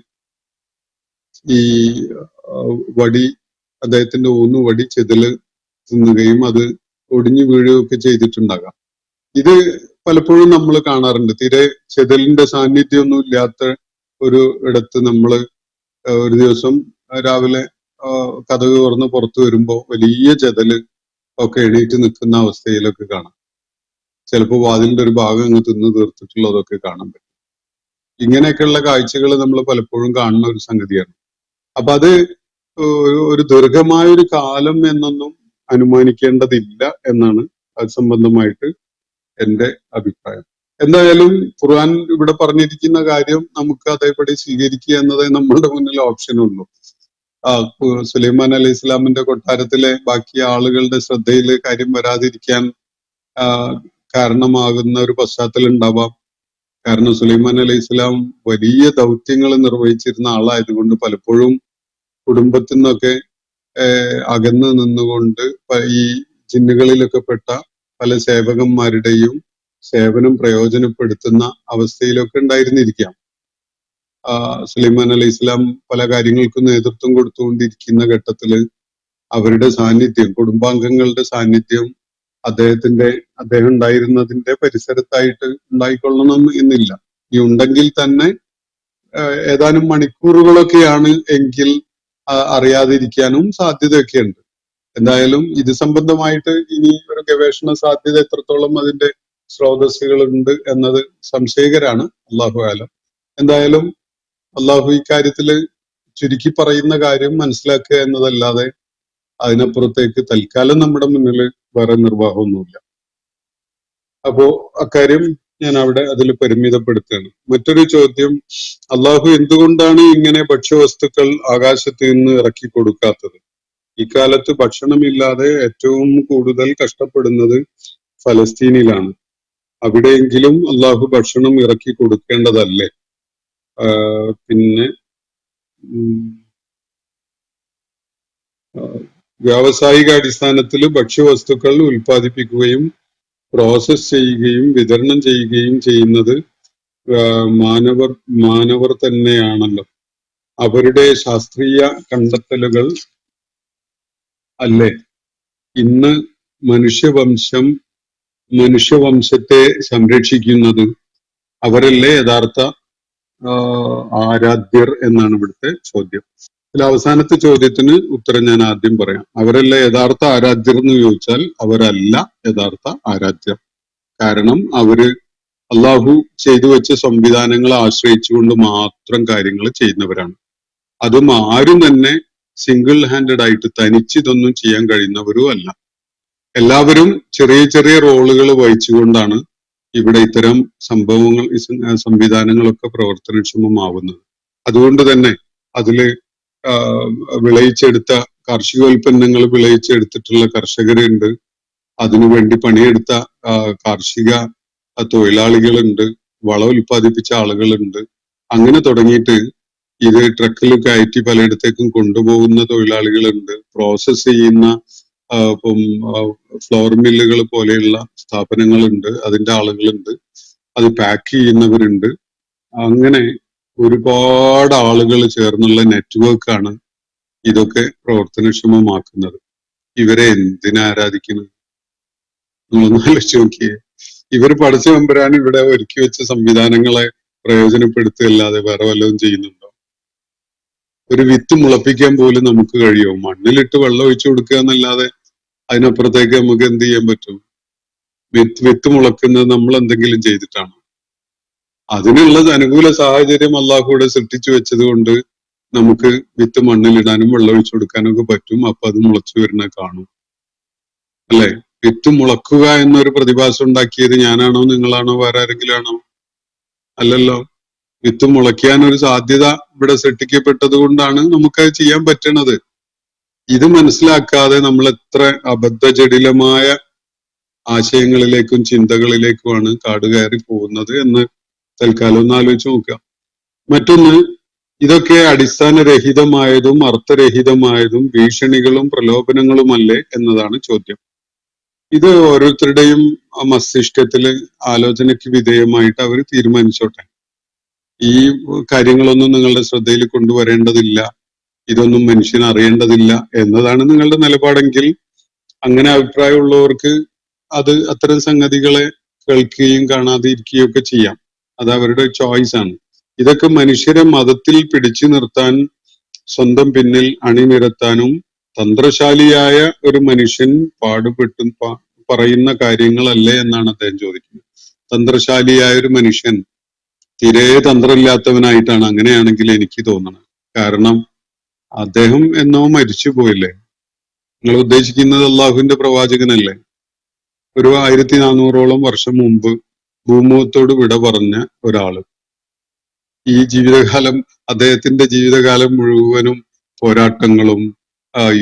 ഈ വടി, അദ്ദേഹത്തിന്റെ ഊന്നുവടി ചെതില് തിന്നുകയും അത് ഒടിഞ്ഞു വീഴുകയൊക്കെ ചെയ്തിട്ടുണ്ടാകാം. ഇത് പലപ്പോഴും നമ്മൾ കാണാറുണ്ട്. തീരെ ചെതലിന്റെ സാന്നിധ്യമൊന്നും ഇല്ലാത്ത ഒരു ഇടത്ത് നമ്മള് ഒരു ദിവസം രാവിലെ കതക് തുറന്ന് പുറത്തു വരുമ്പോ വലിയ ചെതല് ഒക്കെ എണീറ്റ് നിൽക്കുന്ന അവസ്ഥയിലൊക്കെ കാണാം. ചിലപ്പോൾ വാതിലിന്റെ ഒരു ഭാഗം അങ്ങ് തിന്ന് തീർത്തിട്ടുള്ളതൊക്കെ കാണാൻ പറ്റും. ഇങ്ങനെയൊക്കെയുള്ള കാഴ്ചകൾ നമ്മൾ പലപ്പോഴും കാണുന്ന ഒരു സംഗതിയാണ്. അപ്പൊ അത് ഒരു ദീർഘമായ ഒരു കാലം എന്നൊന്നും അനുമാനിക്കേണ്ടതില്ല എന്നാണ് അത് സംബന്ധമായിട്ട് എന്റെ അഭിപ്രായം. എന്തായാലും ഖുർആൻ ഇവിടെ പറഞ്ഞിരിക്കുന്ന കാര്യം നമുക്ക് അതേപടി സ്വീകരിക്കുക എന്നതേ നമ്മളുടെ മുന്നിൽ ഓപ്ഷനുള്ളൂ. സുലൈമാൻ അലൈഹി ഇസ്ലാമിന്റെ കൊട്ടാരത്തിലെ ബാക്കി ആളുകളുടെ ശ്രദ്ധയിൽ കാര്യം വരാതിരിക്കാൻ കാരണമാകുന്ന ഒരു പശ്ചാത്തലം ഉണ്ടാവാം. കാരണം സുലൈമാൻ അലൈഹി ഇസ്ലാം വലിയ ദൗത്യങ്ങൾ നിർവഹിച്ചിരുന്ന ആളായതുകൊണ്ട് പലപ്പോഴും കുടുംബത്തിൽ നിന്നൊക്കെ അകന്ന് നിന്നുകൊണ്ട് ഈ ജിന്നുകളിലൊക്കെ പെട്ട പല സേവകന്മാരുടെയും സേവനം പ്രയോജനപ്പെടുത്തുന്ന അവസ്ഥയിലൊക്കെ ഉണ്ടായിരുന്നിരിക്കാം. സുലൈമാൻ അലൈഹി ഇസ്ലാം പല കാര്യങ്ങൾക്കും നേതൃത്വം കൊടുത്തുകൊണ്ടിരിക്കുന്ന ഘട്ടത്തില് അവരുടെ സാന്നിധ്യം, കുടുംബാംഗങ്ങളുടെ സാന്നിധ്യം അദ്ദേഹം ഉണ്ടായിരുന്നതിന്റെ പരിസരത്തായിട്ട് ഉണ്ടായിക്കൊള്ളണം എന്നില്ല. ഈ ഉണ്ടെങ്കിൽ തന്നെ ഏതാനും മണിക്കൂറുകളൊക്കെയാണ് എങ്കിൽ അറിയാതിരിക്കാനും സാധ്യതയൊക്കെ ഉണ്ട്. എന്തായാലും ഇത് സംബന്ധമായിട്ട് ഇനി ഒരു ഗവേഷണ സാധ്യത എത്രത്തോളം അതിന്റെ സ്രോതസ്സുകൾ ഉണ്ട് എന്നത് സംശയകരാണ്. അള്ളാഹു ആലം. എന്തായാലും അള്ളാഹു ഇക്കാര്യത്തില് ചുരുക്കി പറയുന്ന കാര്യം മനസ്സിലാക്കുക എന്നതല്ലാതെ അതിനപ്പുറത്തേക്ക് തൽക്കാലം നമ്മുടെ മുന്നിൽ വേറെ നിർവാഹമൊന്നുമില്ല. അപ്പോ അക്കാര്യം ഞാൻ അവിടെ അതിൽ പരിമിതപ്പെടുത്തുകയാണ്. മറ്റൊരു ചോദ്യം, അള്ളാഹു എന്തുകൊണ്ടാണ് ഇങ്ങനെ ഭക്ഷ്യവസ്തുക്കൾ ആകാശത്ത് നിന്ന് ഇറക്കി കൊടുക്കാത്തത്? ഇക്കാലത്ത് ഭക്ഷണമില്ലാതെ ഏറ്റവും കൂടുതൽ കഷ്ടപ്പെടുന്നത് ഫലസ്തീനിലാണ്. അവിടെയെങ്കിലും അള്ളാഹു ഭക്ഷണം ഇറക്കി കൊടുക്കേണ്ടതല്ലേ? പിന്നെ വ്യാവസായിക അടിസ്ഥാനത്തിൽ ഭക്ഷ്യവസ്തുക്കൾ ഉൽപ്പാദിപ്പിക്കുകയും പ്രോസസ് ചെയ്യുകയും വിതരണം ചെയ്യുകയും ചെയ്യുന്നത് മാനവർ തന്നെയാണല്ലോ. അവരുടെ ശാസ്ത്രീയ കണ്ടെത്തലുകൾ അല്ലേ ഇന്ന് മനുഷ്യവംശത്തെ സംരക്ഷിക്കുന്നത്? അവരല്ലേ യഥാർത്ഥ ആരാധ്യർ എന്നാണ് ഇവിടുത്തെ ചോദ്യം. ഇതിൽ അവസാനത്തെ ചോദ്യത്തിന് ഉത്തരം ഞാൻ ആദ്യം പറയാം. അവരല്ല യഥാർത്ഥ ആരാധ്യർ എന്ന് ചോദിച്ചാൽ അവരല്ല യഥാർത്ഥ ആരാധ്യർ. കാരണം അവര് അള്ളാഹു ചെയ്തു വെച്ച സംവിധാനങ്ങളെ ആശ്രയിച്ചുകൊണ്ട് മാത്രം കാര്യങ്ങൾ ചെയ്യുന്നവരാണ്. അതും ആരും തന്നെ സിംഗിൾ ഹാൻഡഡ് ആയിട്ട് തനിച്ച് ഇതൊന്നും ചെയ്യാൻ കഴിയുന്നവരും അല്ല. എല്ലാവരും ചെറിയ ചെറിയ റോളുകൾ വഹിച്ചുകൊണ്ടാണ് ഇവിടെ ഇത്തരം സംവിധാനങ്ങളൊക്കെ പ്രവർത്തനക്ഷമമാവുന്നത്. അതുകൊണ്ട് തന്നെ അതില് വിളയിച്ചെടുത്ത കാർഷികോൽപ്പന്നങ്ങൾ വിളയിച്ചെടുത്തിട്ടുള്ള കർഷകരുണ്ട്, അതിനുവേണ്ടി പണിയെടുത്ത കാർഷിക തൊഴിലാളികളുണ്ട്, വളം ഉൽപ്പാദിപ്പിച്ച ആളുകളുണ്ട്. അങ്ങനെ തുടങ്ങിയിട്ട് ഇത് ട്രക്കിൽ കയറ്റി പലയിടത്തേക്കും കൊണ്ടുപോകുന്ന തൊഴിലാളികളുണ്ട്, പ്രോസസ് ചെയ്യുന്ന ഫ്ലോർ മില്ലുകൾ പോലെയുള്ള സ്ഥാപനങ്ങളുണ്ട്, അതിന്റെ ആളുകളുണ്ട്, അത് പാക്ക് ചെയ്യുന്നവരുണ്ട്. അങ്ങനെ ഒരുപാട് ആളുകൾ ചേർന്നുള്ള നെറ്റ്വർക്കാണ് ഇതൊക്കെ പ്രവർത്തനക്ഷമമാക്കുന്നത്. ഇവരെ എന്തിനാ ആരാധിക്കുന്നത്? നമ്മളൊന്ന് ആലോചിച്ച് നോക്കിയേ. ഇവർ പഠിച്ച മെമ്പരാൻ ഇവിടെ ഒരുക്കി വെച്ച സംവിധാനങ്ങളെ പ്രയോജനപ്പെടുത്തുകയല്ലാതെ വേറെ വല്ലതും ചെയ്യുന്നുണ്ടോ? ഒരു വിത്ത് മുളപ്പിക്കാൻ പോലും നമുക്ക് കഴിയുമോ? മണ്ണിലിട്ട് വെള്ളം ഒഴിച്ചു കൊടുക്കുക എന്നല്ലാതെ അതിനപ്പുറത്തേക്ക് നമുക്ക് എന്ത് ചെയ്യാൻ പറ്റും? വിത്ത് മുളക്കുന്നത് നമ്മൾ എന്തെങ്കിലും ചെയ്തിട്ടാണ്? അതിനുള്ള അനുകൂല സാഹചര്യം അള്ളാഹുവിടെ സൃഷ്ടിച്ചു വെച്ചത് കൊണ്ട് നമുക്ക് വിത്ത് മണ്ണിലിടാനും വെള്ളം ഒഴിച്ചു കൊടുക്കാനും ഒക്കെ പറ്റും. അപ്പൊ അത് മുളച്ചു വരുന്ന കാണും, അല്ലെ? വിത്ത് മുളക്കുക എന്നൊരു പ്രതിഭാസം ഉണ്ടാക്കിയത് ഞാനാണോ, നിങ്ങളാണോ, വേറെ ആരെങ്കിലും ആണോ? അല്ലല്ലോ. വിത്ത് മുളയ്ക്കാൻ ഒരു സാധ്യത ഇവിടെ സൃഷ്ടിക്കപ്പെട്ടത് കൊണ്ടാണ് നമുക്കത് ചെയ്യാൻ പറ്റണത്. ഇത് മനസ്സിലാക്കാതെ നമ്മൾ എത്ര അബദ്ധജടിലമായ ആശയങ്ങളിലേക്കും ചിന്തകളിലേക്കുമാണ് കാടുകയറി പോകുന്നത് എന്ന് തൽക്കാലം ഒന്ന് ആലോചിച്ച് നോക്കുക. മറ്റൊന്ന്, ഇതൊക്കെ അടിസ്ഥാനരഹിതമായതും അർത്ഥരഹിതമായതും ഭീഷണികളും പ്രലോഭനങ്ങളുമല്ലേ എന്നതാണ് ചോദ്യം. ഇത് ഓരോരുത്തരുടെയും മസ്തിഷ്കത്തില് ആലോചനയ്ക്ക് വിധേയമായിട്ട് അവർ തീരുമാനിച്ചോട്ടെ. ഈ കാര്യങ്ങളൊന്നും നിങ്ങളുടെ ശ്രദ്ധയിൽ കൊണ്ടുവരേണ്ടതില്ല, ഇതൊന്നും മനുഷ്യൻ അറിയേണ്ടതില്ല എന്നതാണ് നിങ്ങളുടെ നിലപാടെങ്കിൽ അങ്ങനെ അഭിപ്രായമുള്ളവർക്ക് അത് അത്തരം സംഗതികളെ കേൾക്കുകയും കാണാതെ ഇരിക്കുകയും ഒക്കെ ചെയ്യാം. അത് അവരുടെ ചോയ്സ് ആണ്. ഇതൊക്കെ മനുഷ്യരെ മതത്തിൽ പിടിച്ചു നിർത്താൻ, സ്വന്തം പിന്നിൽ അണിനിരത്താനും തന്ത്രശാലിയായ ഒരു മനുഷ്യൻ പാടുപെട്ടും പറയുന്ന കാര്യങ്ങളല്ലേ എന്നാണ് അദ്ദേഹം ചോദിക്കുന്നത്. തന്ത്രശാലിയായ ഒരു മനുഷ്യൻ തീരെ തന്ത്രമില്ലാത്തവനായിട്ടാണ് അങ്ങനെയാണെങ്കിൽ എനിക്ക് തോന്നുന്നത്. കാരണം അദ്ദേഹം എന്നോ മരിച്ചു പോയില്ലേ? നിങ്ങൾ ഉദ്ദേശിക്കുന്നത് അള്ളാഹുവിന്റെ പ്രവാചകനല്ലേ? ഒരു 1400ഓളം വർഷം മുമ്പ് ഭൂമുഖത്തോട് വിട പറഞ്ഞ ഒരാള്. ഈ ജീവിതകാലം, അദ്ദേഹത്തിന്റെ ജീവിതകാലം മുഴുവനും പോരാട്ടങ്ങളും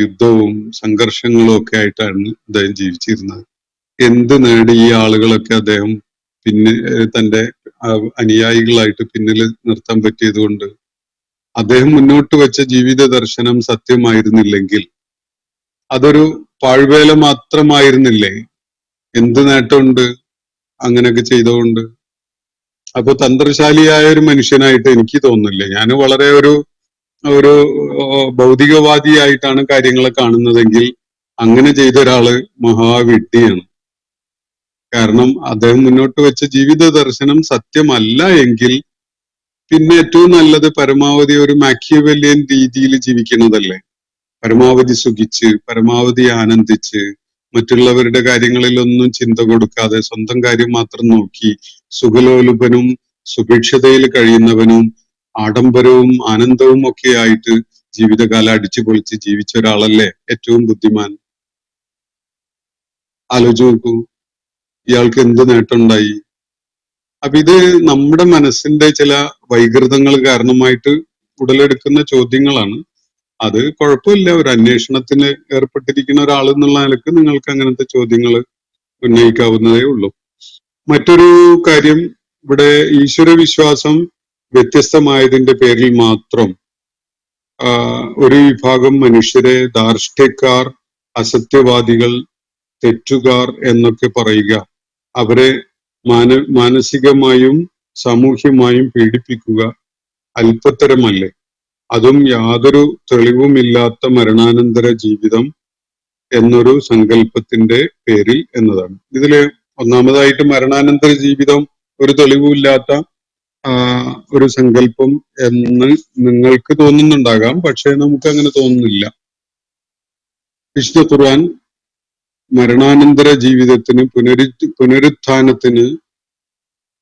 യുദ്ധവും സംഘർഷങ്ങളും ഒക്കെ ആയിട്ടാണ് അദ്ദേഹം ജീവിച്ചിരുന്നത്. എന്ത് നേടി ഈ ആളുകളൊക്കെ അദ്ദേഹം പിന്നെ തന്റെ അനുയായികളായിട്ട് പിന്നിൽ നിർത്താൻ പറ്റിയത് കൊണ്ട്? അദ്ദേഹം മുന്നോട്ട് വെച്ച ജീവിത ദർശനം സത്യമായിരുന്നില്ലെങ്കിൽ അതൊരു പാഴ്വേല മാത്രമായിരുന്നില്ലേ? എന്ത് നേട്ടമുണ്ട് അങ്ങനെയൊക്കെ ചെയ്തുകൊണ്ട്? അപ്പൊ തന്ത്രശാലിയായ ഒരു മനുഷ്യനായിട്ട് എനിക്ക് തോന്നുന്നില്ല. ഞാൻ വളരെ ഒരു ഭൗതികവാദിയായിട്ടാണ് കാര്യങ്ങളെ കാണുന്നതെങ്കിൽ അങ്ങനെ ചെയ്ത ഒരാള് മഹാവിഡ്ഢിയാണ്. കാരണം അദ്ദേഹം മുന്നോട്ട് വെച്ച ജീവിത ദർശനം സത്യമല്ല എങ്കിൽ പിന്നെ ഏറ്റവും നല്ലത് പരമാവധി ഒരു മാക്കിയവെല്ലിയൻ രീതിയിൽ ജീവിക്കുന്നതല്ലേ? പരമാവധി സുഖിച്ച്, പരമാവധി ആനന്ദിച്ച്, മറ്റുള്ളവരുടെ കാര്യങ്ങളിലൊന്നും ചിന്ത കൊടുക്കാതെ സ്വന്തം കാര്യം മാത്രം നോക്കി സുഖലോലുപനും സുഭിക്ഷതയിൽ കഴിയുന്നവനും ആഡംബരവും ആനന്ദവും ഒക്കെ ആയിട്ട് ജീവിതകാലം അടിച്ചു പൊളിച്ച് ജീവിച്ച ഒരാളല്ലേ ഏറ്റവും ബുദ്ധിമാൻ? ആലോചിച്ച് നോക്കൂ, ഇയാൾക്ക് എന്ത് നേട്ടമുണ്ടായി? അപ്പൊ ഇത് നമ്മുടെ മനസ്സിന്റെ ചില വൈകൃതങ്ങൾ കാരണമായിട്ട് ഉടലെടുക്കുന്ന ചോദ്യങ്ങളാണ്. അത് കുഴപ്പമില്ല, ഒരു അന്വേഷണത്തിന് ഏർപ്പെട്ടിരിക്കുന്ന ഒരാൾ എന്നുള്ള നിലക്ക് നിങ്ങൾക്ക് അങ്ങനത്തെ ചോദ്യങ്ങൾ ഉന്നയിക്കാവുന്നതേ ഉള്ളൂ. മറ്റൊരു കാര്യം, ഇവിടെ ഈശ്വര വിശ്വാസം വ്യത്യസ്തമായതിന്റെ പേരിൽ മാത്രം ഒരു വിഭാഗം മനുഷ്യരെ ധാർഷ്ട്യക്കാർ, അസത്യവാദികൾ, തെറ്റുകാർ എന്നൊക്കെ പറയുക, അവരെ മാനസികമായും സാമൂഹ്യമായും പീഡിപ്പിക്കുക അല്പത്തരമല്ലേ? അതും യാതൊരു തെളിവുമില്ലാത്ത മരണാനന്തര ജീവിതം എന്നൊരു സങ്കല്പത്തിന്റെ പേരിൽ എന്നതാണ്. ഇതില് ഒന്നാമതായിട്ട് മരണാനന്തര ജീവിതം ഒരു തെളിവുമില്ലാത്ത ഒരു സങ്കല്പം എന്ന് നിങ്ങൾക്ക് തോന്നുന്നുണ്ടാകാം. പക്ഷെ നമുക്ക് അങ്ങനെ തോന്നുന്നില്ല. വിശുദ്ധ ഖുർആൻ മരണാനന്തര ജീവിതത്തിന് പുനരുത്ഥാനത്തിന്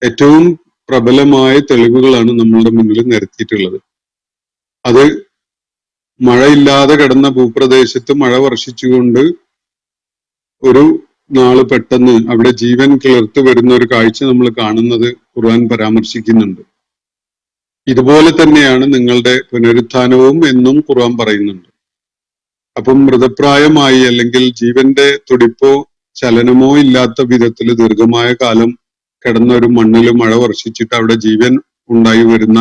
ഏറ്റവും പ്രബലമായ തെളിവുകളാണ് നമ്മളുടെ മുന്നിൽ നിരത്തിയിട്ടുള്ളത്. അത് മഴയില്ലാതെ കിടന്ന ഭൂപ്രദേശത്ത് മഴ വർഷിച്ചുകൊണ്ട് ഒരു നാള് പെട്ടെന്ന് അവിടെ ജീവൻ കിളിർത്ത് വരുന്ന ഒരു കാഴ്ച നമ്മൾ കാണുന്നത് ഖുർആൻ പരാമർശിക്കുന്നുണ്ട്. ഇതുപോലെ തന്നെയാണ് നിങ്ങളുടെ പുനരുത്ഥാനവും എന്നും ഖുർആൻ പറയുന്നുണ്ട്. അപ്പം മൃതപ്രായമായി അല്ലെങ്കിൽ ജീവന്റെ തുടിപ്പോ ചലനമോ ഇല്ലാത്ത വിധത്തിൽ ദീർഘമായ കാലം കിടന്ന ഒരു മണ്ണിൽ മഴ വർഷിച്ചിട്ട് അവിടെ ജീവൻ ഉണ്ടായി വരുന്ന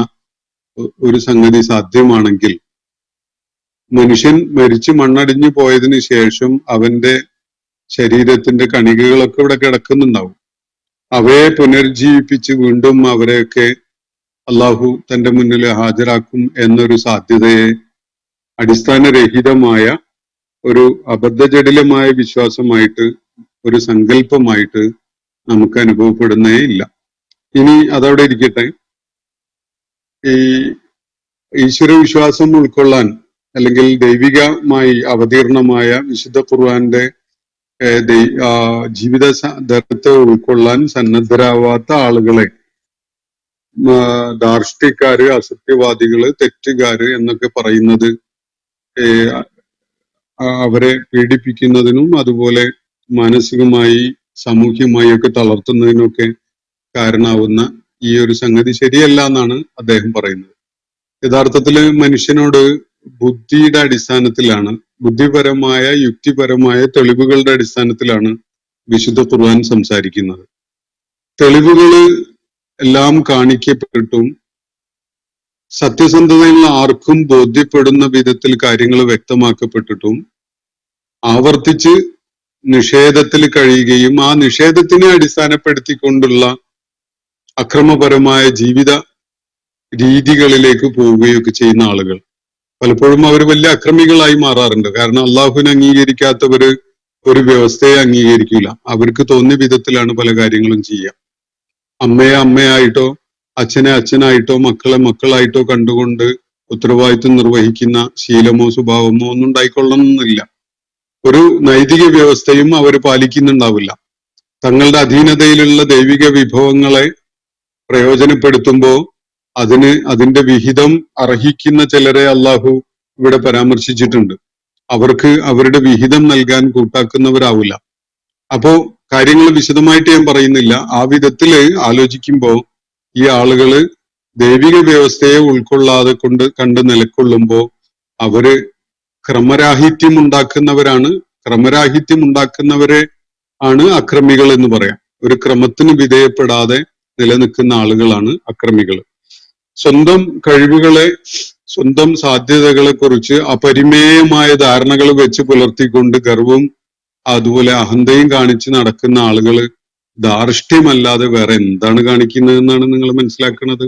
ഒരു സംഗതി സാധ്യമാണെങ്കിൽ, മനുഷ്യൻ മരിച്ചു മണ്ണടിഞ്ഞു പോയതിനു ശേഷം അവന്റെ ശരീരത്തിന്റെ കണികകളൊക്കെ ഇവിടെ കിടക്കുന്നുണ്ടാവും. അവയെ പുനർജീവിപ്പിച്ച് വീണ്ടും അവരെയൊക്കെ അള്ളാഹു തന്റെ മുന്നിൽ ഹാജരാക്കും എന്നൊരു സാധ്യതയെ അടിസ്ഥാനരഹിതമായ ഒരു അബദ്ധജടിലമായ വിശ്വാസമായിട്ട്, ഒരു സങ്കല്പമായിട്ട് നമുക്ക് അനുഭവപ്പെടുന്നേ ഇല്ല. ഇനി അതവിടെ ഇരിക്കട്ടെ. ഈ ഈശ്വര വിശ്വാസം ഉൾക്കൊള്ളാൻ അല്ലെങ്കിൽ ദൈവികമായി അവതീർണമായ വിശുദ്ധ ഖുർആന്റെ ജീവിത ധർമ്മത്തെ ഉൾക്കൊള്ളാൻ സന്നദ്ധരാവാത്ത ആളുകളെ ധാർഷ്ട്യക്കാര്, അസത്യവാദികള്, തെറ്റുകാര് എന്നൊക്കെ പറയുന്നത് അവരെ പീഡിപ്പിക്കുന്നതിനും അതുപോലെ മാനസികമായി സാമൂഹ്യമായി ഒക്കെ തളർത്തുന്നതിനൊക്കെ കാരണമാവുന്ന ഈ ഒരു സംഗതി ശരിയല്ല എന്നാണ് അദ്ദേഹം പറയുന്നത്. യഥാർത്ഥത്തില് മനുഷ്യനോട് ബുദ്ധിയുടെ അടിസ്ഥാനത്തിലാണ്, ബുദ്ധിപരമായ യുക്തിപരമായ തെളിവുകളുടെ അടിസ്ഥാനത്തിലാണ് വിശുദ്ധ ഖുർആൻ സംസാരിക്കുന്നത്. തെളിവുകള് എല്ലാം കാണിക്കപ്പെട്ടിട്ടും സത്യസന്ധതയുള്ള ആർക്കും ബോധ്യപ്പെടുന്ന വിധത്തിൽ കാര്യങ്ങൾ വ്യക്തമാക്കപ്പെട്ടിട്ടും ആവർത്തിച്ച് നിഷേധത്തിൽ കഴിയുകയും ആ നിഷേധത്തിനെ അടിസ്ഥാനപ്പെടുത്തിക്കൊണ്ടുള്ള അക്രമപരമായ ജീവിത രീതികളിലേക്ക് പോവുകയൊക്കെ ചെയ്യുന്ന ആളുകൾ പലപ്പോഴും അവർ വലിയ അക്രമികളായി മാറാറുണ്ട്. കാരണം അള്ളാഹുവിനെ അംഗീകരിക്കാത്തവര് ഒരു വ്യവസ്ഥയെ അംഗീകരിക്കില്ല. അവർക്ക് തോന്നിയ വിധത്തിലാണ് പല കാര്യങ്ങളും ചെയ്യുക. അമ്മയെ അമ്മയായിട്ടോ അച്ഛനെ അച്ഛനായിട്ടോ മക്കളെ മക്കളായിട്ടോ കണ്ടുകൊണ്ട് ഉത്തരവാദിത്വം നിർവഹിക്കുന്ന ശീലമോ സ്വഭാവമോ ഒന്നും ഉണ്ടായിക്കൊള്ളണമെന്നില്ല. ഒരു നൈതിക വ്യവസ്ഥയും അവർ പാലിക്കുന്നുണ്ടാവില്ല. തങ്ങളുടെ അധീനതയിലുള്ള ദൈവിക വിഭവങ്ങളെ പ്രയോജനപ്പെടുത്തുമ്പോൾ അതിന്റെ വിഹിതം അർഹിക്കുന്ന ചിലരെ അള്ളാഹു ഇവിടെ പരാമർശിച്ചിട്ടുണ്ട്. അവർക്ക് അവരുടെ വിഹിതം നൽകാൻ കൂട്ടാക്കുന്നവരാവില്ല. അപ്പോ കാര്യങ്ങൾ വിശദമായിട്ട് ഞാൻ പറയുന്നില്ല. ആ വിധത്തില് ആലോചിക്കുമ്പോ ഈ ആളുകള് ദൈവിക വ്യവസ്ഥയെ ഉൾക്കൊള്ളാതെ കണ്ട് നിലക്കൊള്ളുമ്പോ അവര് ക്രമരാഹിത്യം ഉണ്ടാക്കുന്നവരെ ആണ് അക്രമികൾ എന്ന് പറയാം. ഒരു ക്രമത്തിന് വിധേയപ്പെടാതെ നിലനിൽക്കുന്ന ആളുകളാണ് അക്രമികൾ. സ്വന്തം കഴിവുകളെ, സ്വന്തം സാധ്യതകളെ കുറിച്ച് അപരിമേയമായ ധാരണകൾ വെച്ച് പുലർത്തിക്കൊണ്ട് ഗർവവും അതുപോലെ അഹന്തയും കാണിച്ച് നടക്കുന്ന ആളുകള് ധാർഷ്ട്യമല്ലാതെ വേറെ എന്താണ് കാണിക്കുന്നതെന്നാണ് നിങ്ങൾ മനസ്സിലാക്കുന്നത്.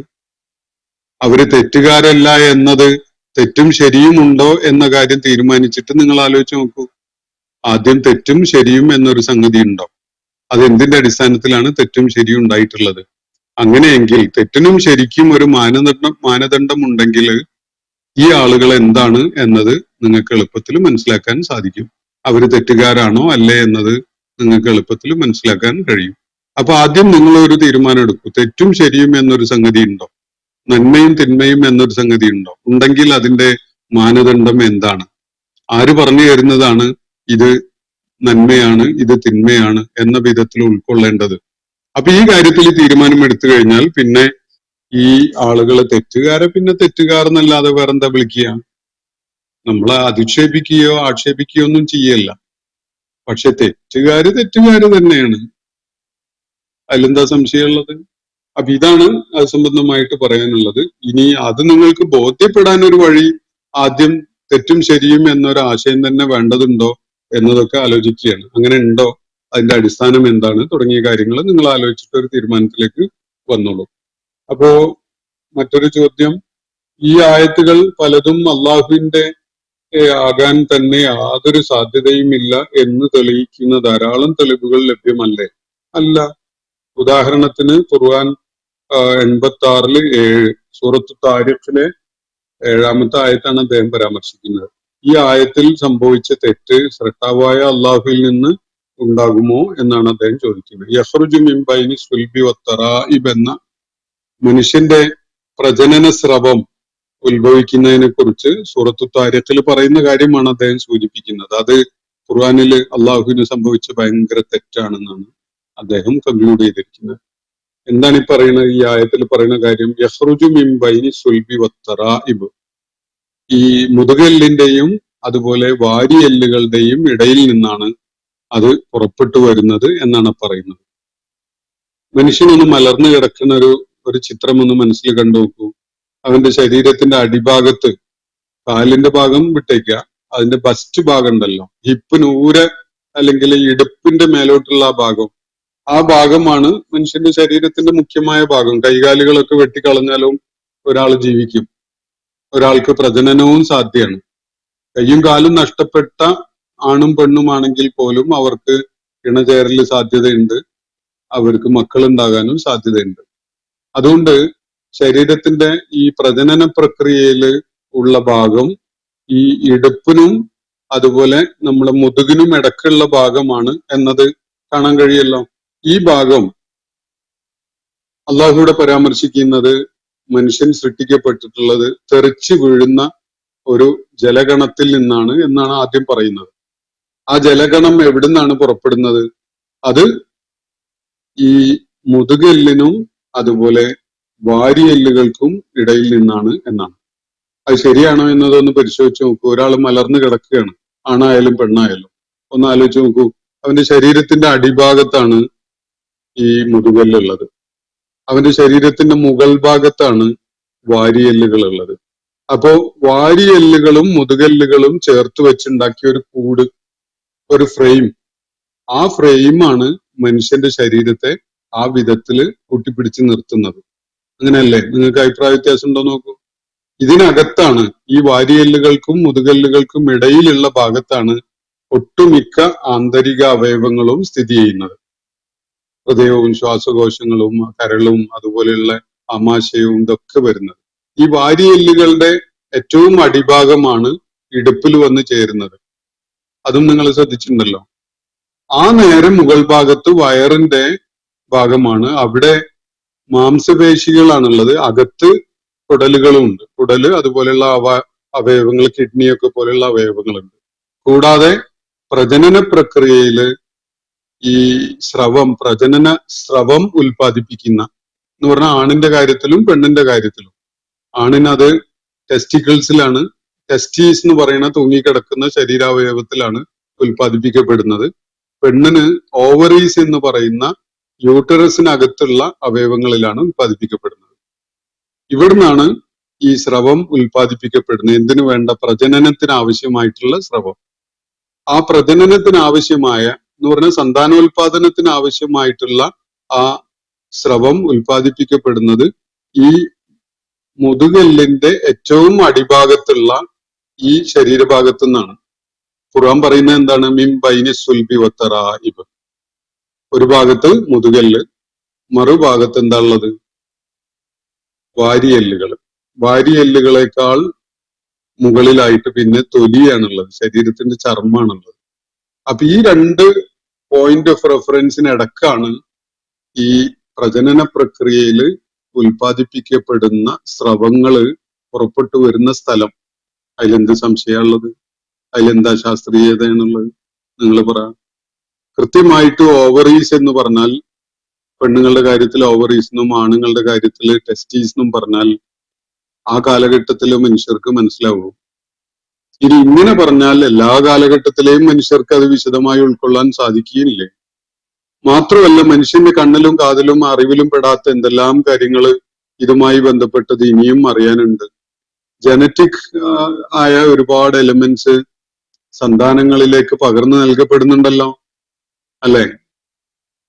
അവര് തെറ്റുകാരല്ല എന്നത് തെറ്റും ശരിയും ഉണ്ടോ എന്ന കാര്യം തീരുമാനിച്ചിട്ട് നിങ്ങൾ ആലോചിച്ച് നോക്കൂ. ആദ്യം തെറ്റും ശരിയും എന്നൊരു സംഗതി ഉണ്ടോ? അത് എന്തിന്റെ അടിസ്ഥാനത്തിലാണ് തെറ്റും ശരിയും ഉണ്ടായിട്ടുള്ളത്? അങ്ങനെയെങ്കിൽ തെറ്റിനും ശരിക്കും ഒരു മാനദണ്ഡം ഉണ്ടെങ്കിൽ ഈ ആളുകൾ എന്താണ് എന്നത് നിങ്ങൾക്ക് എളുപ്പത്തിൽ മനസ്സിലാക്കാൻ സാധിക്കും. അവര് തെറ്റുകാരാണോ അല്ലേ എന്നത് നിങ്ങൾക്ക് എളുപ്പത്തിൽ മനസ്സിലാക്കാൻ കഴിയും. അപ്പൊ ആദ്യം നിങ്ങൾ ഒരു തീരുമാനം എടുക്കൂ. തെറ്റും ശരിയും എന്നൊരു സംഗതി ഉണ്ടോ? നന്മയും തിന്മയും എന്നൊരു സംഗതി ഉണ്ടോ? ഉണ്ടെങ്കിൽ അതിന്റെ മാനദണ്ഡം എന്താണ്? ആര് പറഞ്ഞു തരുന്നതാണ് ഇത് നന്മയാണ്, ഇത് തിന്മയാണ് എന്ന വിധത്തിൽ ഉൾക്കൊള്ളേണ്ടത്? അപ്പൊ ഈ കാര്യത്തിൽ തീരുമാനം എടുത്തു കഴിഞ്ഞാൽ പിന്നെ ഈ ആളുകളെ തെറ്റുകാരെ പിന്നെ തെറ്റുകാരെന്നല്ലാതെ വേറെന്താ വിളിക്കുക? നമ്മളെ അധിക്ഷേപിക്കുകയോ ആക്ഷേപിക്കുകയോ ഒന്നും ചെയ്യല്ല. പക്ഷെ തെറ്റുകാര് തന്നെയാണ്. അതിലെന്താ സംശയമുള്ളത്? അപ്പൊ ഇതാണ് അത് സംബന്ധമായിട്ട് പറയാനുള്ളത്. ഇനി അത് നിങ്ങൾക്ക് ബോധ്യപ്പെടാൻ ഒരു വഴി ആദ്യം തെറ്റും ശരിയും എന്നൊരു ആശയം തന്നെ വേണ്ടതുണ്ടോ എന്നതൊക്കെ ആലോചിക്കുകയാണ്. അങ്ങനെ ഉണ്ടോ, അതിന്റെ അടിസ്ഥാനം എന്താണ് തുടങ്ങിയ കാര്യങ്ങൾ നിങ്ങൾ ആലോചിച്ചിട്ട് ഒരു തീരുമാനത്തിലേക്ക് വന്നോളൂ. അപ്പോ മറ്റൊരു ചോദ്യം, ഈ ആയത്തുകൾ പലതും അള്ളാഹുവിന്റെ ആകാൻ തന്നെ യാതൊരു സാധ്യതയും ഇല്ല എന്ന് തെളിയിക്കുന്ന ധാരാളം തെളിവുകൾ ലഭ്യമല്ലേ? അല്ല. ഉദാഹരണത്തിന് ഖുർആൻ 86 7 സൂറത്ത് താരിഖിലെ 7-ാമത്തെ ആയത്താണ് അദ്ദേഹം പരാമർശിക്കുന്നത്. ഈ ആയത്തിൽ സംഭവിച്ച തെറ്റ് സ്രഷ്ടാവായ അള്ളാഹുവിൽ നിന്ന് ഉണ്ടാകുമോ എന്നാണ് അദ്ദേഹം ചോദിക്കുന്നത്. യഖ്റുജു മിൻ ബൈനി സുൽബി വത്തറായിബ് എന്ന മനുഷ്യന്റെ പ്രജനന സ്രവം ഉത്ഭവിക്കുന്നതിനെ കുറിച്ച് സൂറത്തു താരിഖിൽ പറയുന്ന കാര്യമാണ് അദ്ദേഹം സൂചിപ്പിക്കുന്നത്. അത് ഖുർആനിൽ അള്ളാഹുവിന് സംഭവിച്ച ഭയങ്കര തെറ്റാണെന്നാണ് അദ്ദേഹം കൺക്ലൂഡ് ചെയ്തിരിക്കുന്നത്. എന്താണ് ഈ പറയുന്നത്? ഈ ആയത്തിൽ പറയുന്ന കാര്യം യഖ്റുജു മിൻ ബൈനി സുൽബി വത്തറായിബ്, ഈ മുതുകെല്ലിന്റെയും അതുപോലെ വാരിയെല്ലുകളുടെയും ഇടയിൽ നിന്നാണ് അത് പുറപ്പെട്ടു വരുന്നത് എന്നാണ് പറയുന്നത്. മനുഷ്യനൊന്ന് മലർന്നു കിടക്കുന്ന ഒരു ചിത്രം ഒന്ന് മനസ്സിൽ കണ്ടു നോക്കൂ. അവന്റെ ശരീരത്തിന്റെ അടിഭാഗത്ത്, കാലിന്റെ ഭാഗം വിട്ടേക്കുക, അതിന്റെ ബസ്റ്റ് ഭാഗം ഉണ്ടല്ലോ, ഹിപ്പിനൂര അല്ലെങ്കിൽ ഇടുപ്പിന്റെ മേലോട്ടുള്ള ആ ഭാഗമാണ് മനുഷ്യന്റെ ശരീരത്തിന്റെ മുഖ്യമായ ഭാഗം. കൈകാലുകളൊക്കെ വെട്ടിക്കളഞ്ഞാലും ഒരാൾ ജീവിക്കും, ഒരാൾക്ക് പ്രജനനവും സാധ്യമാണ്. കയ്യും കാലും നഷ്ടപ്പെട്ട ആണും പെണ്ണുമാണെങ്കിൽ പോലും അവർക്ക് ഇണചേരൽ സാധ്യതയുണ്ട്, അവർക്ക് മക്കളുണ്ടാകാനും സാധ്യതയുണ്ട്. അതുകൊണ്ട് ശരീരത്തിന്റെ ഈ പ്രജനന പ്രക്രിയയിൽ ഉള്ള ഭാഗം ഈ ഇടുപ്പിനും അതുപോലെ നമ്മുടെ മുതുകിനും ഇടക്കുള്ള ഭാഗമാണ് എന്നത് കാണാൻ കഴിയല്ലോ. ഈ ഭാഗം അള്ളാഹുവിടെ പരാമർശിക്കുന്നത് മനുഷ്യൻ സൃഷ്ടിക്കപ്പെട്ടിട്ടുള്ളത് തെറിച്ചു വീഴുന്ന ഒരു ജലഗണത്തിൽ നിന്നാണ് എന്നാണ് ആദ്യം പറയുന്നത്. ആ ജലഗണം എവിടുന്നാണ് പുറപ്പെടുന്നത്? അത് ഈ മുതുകെല്ലിനും അതുപോലെ വാരിയെല്ലുകൾക്കും ഇടയിൽ നിന്നാണ് എന്നാണ്. അത് ശരിയാണോ എന്നതൊന്ന് പരിശോധിച്ച് നോക്കൂ. ഒരാൾ മലർന്നു കിടക്കുകയാണ്, ആണായാലും പെണ്ണായാലും. ഒന്ന് ആലോചിച്ച് നോക്കൂ. അവന്റെ ശരീരത്തിന്റെ അടിഭാഗത്താണ് ഈ മുതുകല്ലുള്ളത്, അവന്റെ ശരീരത്തിന്റെ മുകൾ ഭാഗത്താണ് വാരിയെല്ലുകൾ ഉള്ളത്. അപ്പോ വാരിയെല്ലുകളും മുതുകല്ലുകളും ചേർത്ത് വെച്ചുണ്ടാക്കിയ ഒരു കൂട്, ഒരു ഫ്രെയിം, ആ ഫ്രെയിമാണ് മനുഷ്യന്റെ ശരീരത്തെ ആ വിധത്തില് കൂട്ടിപ്പിടിച്ച് നിർത്തുന്നത്. അങ്ങനെയല്ലേ? നിങ്ങൾക്ക് അഭിപ്രായ വ്യത്യാസം ഉണ്ടോ നോക്കൂ. ഇതിനകത്താണ്, ഈ വാരിയെല്ലുകൾക്കും മുതുകല്ലുകൾക്കും ഇടയിലുള്ള ഭാഗത്താണ് ഒട്ടുമിക്ക ആന്തരിക അവയവങ്ങളും സ്ഥിതി ചെയ്യുന്നത്. ഹൃദയവും ശ്വാസകോശങ്ങളും കരളും അതുപോലെയുള്ള ആമാശയവും ഇതൊക്കെ വരുന്നത്. ഈ വാരിയെല്ലുകളുടെ ഏറ്റവും അടിഭാഗമാണ് ഇടുപ്പിൽ വന്ന് ചേരുന്നത്. അതും നിങ്ങൾ ശ്രദ്ധിച്ചിട്ടുണ്ടല്ലോ. ആ നേരെ മുകൾ ഭാഗത്ത് വയറിന്റെ ഭാഗമാണ്. അവിടെ മാംസപേശികളാണുള്ളത്. അകത്ത് കുടലുകളുണ്ട്. കുടല് അതുപോലെയുള്ള അവയവങ്ങൾ, കിഡ്നിയൊക്കെ പോലെയുള്ള അവയവങ്ങളുണ്ട്. കൂടാതെ പ്രജനന പ്രക്രിയയില് ഈ പ്രജനന സ്രവം ഉൽപ്പാദിപ്പിക്കുന്ന എന്ന് പറഞ്ഞാൽ ആണിന്റെ കാര്യത്തിലും പെണ്ണിന്റെ കാര്യത്തിലും, ആണിനത് ടെസ്റ്റിക്കിൾസിലാണ്, ടെസ്റ്റീസ് എന്ന് പറയുന്ന തൂങ്ങിക്കിടക്കുന്ന ശരീരാവയവത്തിലാണ് ഉൽപ്പാദിപ്പിക്കപ്പെടുന്നത്. പെണ്ണിന് ഓവറീസ് എന്ന് പറയുന്ന യൂട്ടറസിനകത്തുള്ള അവയവങ്ങളിലാണ് ഉൽപ്പാദിപ്പിക്കപ്പെടുന്നത്. ഇവിടുന്നാണ് ഈ സ്രവം ഉൽപ്പാദിപ്പിക്കപ്പെടുന്നത്. എന്തിനു വേണ്ട? പ്രജനനത്തിന് ആവശ്യമായിട്ടുള്ള സ്രവം. ആ പ്രജനനത്തിന് ആവശ്യമായ എന്ന് പറഞ്ഞാൽ സന്താനോൽപാദനത്തിന് ആവശ്യമായിട്ടുള്ള ആ സ്രവം ഉൽപ്പാദിപ്പിക്കപ്പെടുന്നത് ഈ മുതുകെല്ലിന്റെ ഏറ്റവും അടിഭാഗത്തുള്ള ഈ ശരീരഭാഗത്തു നിന്നാണ്. ഖുർആൻ പറയുന്നത് എന്താണ്? മിൻ ബൈനി സുൽബി വത്തറാഇബ്. ഒരു ഭാഗത്ത് മുതുകല്ല്, മറുഭാഗത്ത് എന്താ ഉള്ളത്? വാരിയെല്ലുകൾ. വാരിയെല്ലുകളെക്കാൾ മുകളിലായിട്ട് പിന്നെ തൊലിയാണുള്ളത്, ശരീരത്തിന്റെ ചർമ്മാണുള്ളത്. അപ്പൊ ഈ രണ്ട് പോയിന്റ് ഓഫ് റെഫറൻസിന് ഇടക്കാണ് ഈ പ്രജനന പ്രക്രിയയിൽ ഉൽപ്പാദിപ്പിക്കപ്പെടുന്ന സ്രവങ്ങള് പുറപ്പെട്ടു വരുന്ന സ്ഥലം. അതിലെന്ത് സംശയമുള്ളത്? അതിലെന്താ ശാസ്ത്രീയതയാണുള്ളത്? നിങ്ങൾ പറ. കൃത്യമായിട്ട് ഓവറീസ് എന്ന് പറഞ്ഞാൽ പെണ്ണുങ്ങളുടെ കാര്യത്തിൽ ഓവറീസ് എന്നും ആണുങ്ങളുടെ കാര്യത്തിൽ ടെസ്റ്റീസ് എന്നും പറഞ്ഞാൽ ആ കാലഘട്ടത്തിലെ മനുഷ്യർക്ക് മനസ്സിലാവും. ഇനി ഇങ്ങനെ പറഞ്ഞാൽ എല്ലാ കാലഘട്ടത്തിലെയും മനുഷ്യർക്ക് അത് വിശദമായി ഉൾക്കൊള്ളാൻ സാധിക്കുകയില്ലേ? മാത്രമല്ല, മനുഷ്യന്റെ കണ്ണിലും കാതിലും അറിവിലും പെടാത്ത എന്തെല്ലാം കാര്യങ്ങൾ ഇതുമായി ബന്ധപ്പെട്ടത് ഇനിയും അറിയാനുണ്ട്. ജനറ്റിക് ആയ ഒരുപാട് എലിമെന്റ്സ് സന്താനങ്ങളിലേക്ക് പകർന്നു നൽകപ്പെടുന്നുണ്ടല്ലോ, അല്ലെ?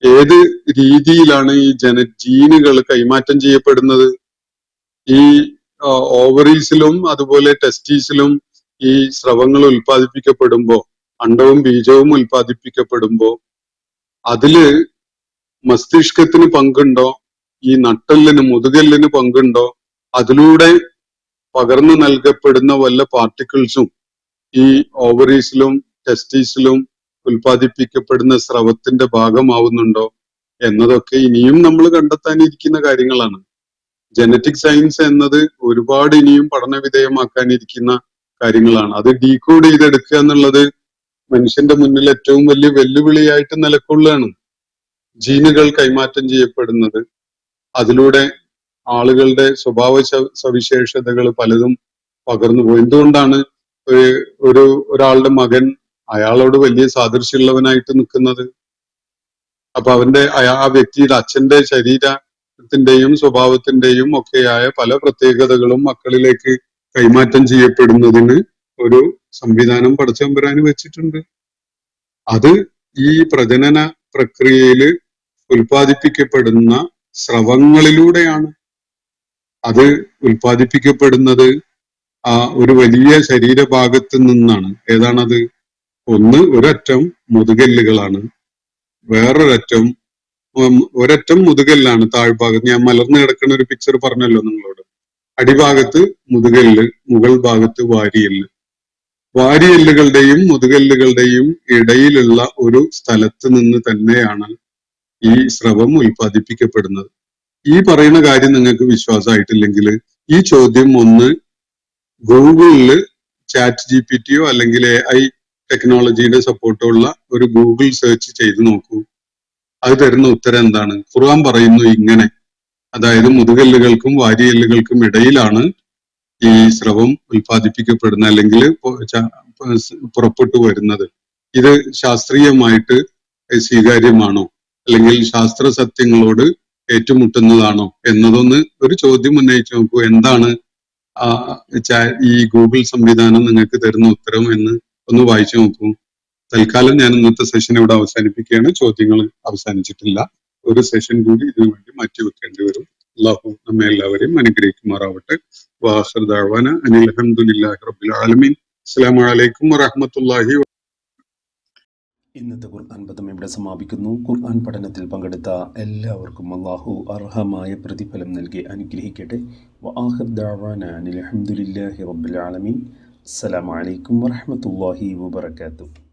ഏത് രീതിയിലാണ് ഈ ജീനുകൾ കൈമാറ്റം ചെയ്യപ്പെടുന്നത്? ഈ ഓവറീസിലും അതുപോലെ ടെസ്റ്റീസിലും ഈ സ്രവങ്ങൾ ഉൽപ്പാദിപ്പിക്കപ്പെടുമ്പോ, അണ്ടവും ബീജവും ഉൽപ്പാദിപ്പിക്കപ്പെടുമ്പോ അതില് മസ്തിഷ്കത്തിന് പങ്കുണ്ടോ? ഈ നട്ടെല്ലിന്, മുതുകെല്ലിന് പങ്കുണ്ടോ? അതിലൂടെ പകർന്നു നൽകപ്പെടുന്ന വല്ല പാർട്ടിക്കിൾസും ഈ ഓവറീസിലും ടെസ്റ്റീസിലും ഉൽപ്പാദിപ്പിക്കപ്പെടുന്ന സ്രവത്തിന്റെ ഭാഗമാവുന്നുണ്ടോ എന്നതൊക്കെ ഇനിയും നമ്മൾ കണ്ടെത്താനിരിക്കുന്ന കാര്യങ്ങളാണ്. ജനറ്റിക് സയൻസ് എന്നത് ഒരുപാട് ഇനിയും പഠന വിധേയമാക്കാനിരിക്കുന്ന കാര്യങ്ങളാണ്. അത് ഡീകോഡ് ചെയ്തെടുക്കുക എന്നുള്ളത് മനുഷ്യന്റെ മുന്നിൽ ഏറ്റവും വലിയ വെല്ലുവിളിയായിട്ട് നിലകൊള്ളുകയാണ്. ജീനുകൾ കൈമാറ്റം ചെയ്യപ്പെടുന്നത്, അതിലൂടെ ആളുകളുടെ സ്വഭാവ സവിശേഷതകൾ പലതും പകർന്നു പോയി. എന്തുകൊണ്ടാണ് ഒരാളുടെ മകൻ അയാളോട് വലിയ സാദൃശ്യമുള്ളവനായിട്ട് നിൽക്കുന്നത്? അപ്പൊ ആ വ്യക്തിയുടെ അച്ഛന്റെ ശരീരത്തിന്റെയും സ്വഭാവത്തിന്റെയും ഒക്കെയായ പല പ്രത്യേകതകളും മക്കളിലേക്ക് കൈമാറ്റം ചെയ്യപ്പെടുന്നതിന് ഒരു സംവിധാനം പടച്ചതമ്പുരാന് വെച്ചിട്ടുണ്ട്. അത് ഈ പ്രജനന പ്രക്രിയയിൽ ഉൽപ്പാദിപ്പിക്കപ്പെടുന്ന സ്രവങ്ങളിലൂടെയാണ്. അത് ഉൽപ്പാദിപ്പിക്കപ്പെടുന്നത് ഒരു വലിയ ശരീരഭാഗത്ത് നിന്നാണ്. ഏതാണത്? ഒരറ്റം മുതുകല്ലുകളാണ്, ഒരറ്റം മുതുകല്ലാണ് താഴ്ഭാഗത്ത്. ഞാൻ മലർന്നു കിടക്കുന്ന ഒരു പിക്ചർ പറഞ്ഞല്ലോ നിങ്ങളോട്. അടിഭാഗത്ത് മുതുകല്ല്, മുകൾ ഭാഗത്ത് വാരിയെല്ല്. വാരിയെല്ലുകളുടെയും മുതുകല്ലുകളുടെയും ഇടയിലുള്ള ഒരു സ്ഥലത്ത് നിന്ന് തന്നെയാണ് ഈ സ്രവം ഉൽപ്പാദിപ്പിക്കപ്പെടുന്നത്. ഈ പറയുന്ന കാര്യം നിങ്ങൾക്ക് വിശ്വാസമായിട്ടില്ലെങ്കിൽ ഈ ചോദ്യം ഒന്ന് ഗൂഗിളില് ചാറ്റ് GPT അല്ലെങ്കിൽ AI ടെക്നോളജിയുടെ സപ്പോർട്ടുള്ള ഒരു ഗൂഗിൾ സെർച്ച് ചെയ്ത് നോക്കൂ. അത് തരുന്ന ഉത്തരം എന്താണ്? ഖുർആൻ പറയുന്നു ഇങ്ങനെ, അതായത് മുതുകല്ലുകൾക്കും വാരിയെല്ലുകൾക്കും ഇടയിലാണ് ഈ സ്രവം ഉൽപ്പാദിപ്പിക്കപ്പെടുന്ന അല്ലെങ്കിൽ പുറപ്പെട്ടു വരുന്നത്. ഇത് ശാസ്ത്രീയമായിട്ട് സ്വീകാര്യമാണോ, അല്ലെങ്കിൽ ശാസ്ത്ര സത്യങ്ങളോട് ഏറ്റുമുട്ടുന്നതാണോ എന്നതൊന്ന് ഒരു ചോദ്യം ഉന്നയിച്ചു നോക്കൂ. എന്താണ് ഈ ഗൂഗിൾ സംവിധാനം നിങ്ങൾക്ക് തരുന്ന ഉത്തരം എന്ന് ഒന്ന് വായിച്ചു നോക്കൂ. തൽക്കാലം ഞാൻ ഇന്നത്തെ സെഷൻ ഇവിടെ അവസാനിപ്പിക്കുകയാണ്. ചോദ്യങ്ങൾ അവസാനിച്ചിട്ടില്ല. ഒരു സെഷൻ കൂടി ഇതിനു വേണ്ടി മാറ്റിവെക്കേണ്ടി വരും. അല്ലാഹു നമ്മെ എല്ലാവരെയും അനുഗ്രഹിക്കുമാറാവട്ടെ. വാഖിർ ദഅ്വാന അനിൽ ഹംദുലില്ലാഹി റബ്ബിൽ ആലമീൻ. അസ്സലാമു അലൈക്കും വറഹ്മത്തുള്ളാഹി ഇന്നത്തെ ഖുർആൻ പദം ഇവിടെ സമാപിക്കുന്നു. ഖുർആൻ പഠനത്തിൽ പങ്കെടുത്ത എല്ലാവർക്കും അല്ലാഹു അർഹമായ പ്രതിഫലം നൽകി അനുഗ്രഹിക്കട്ടെ. വആഖിർ ദഅവാനാ അനിൽ ഹംദുലില്ലാഹി റബ്ബിൽ ആലമീൻ. അസ്സലാമു അലൈക്കും വറഹ്മത്തുള്ളാഹി വബറകാതുഹു.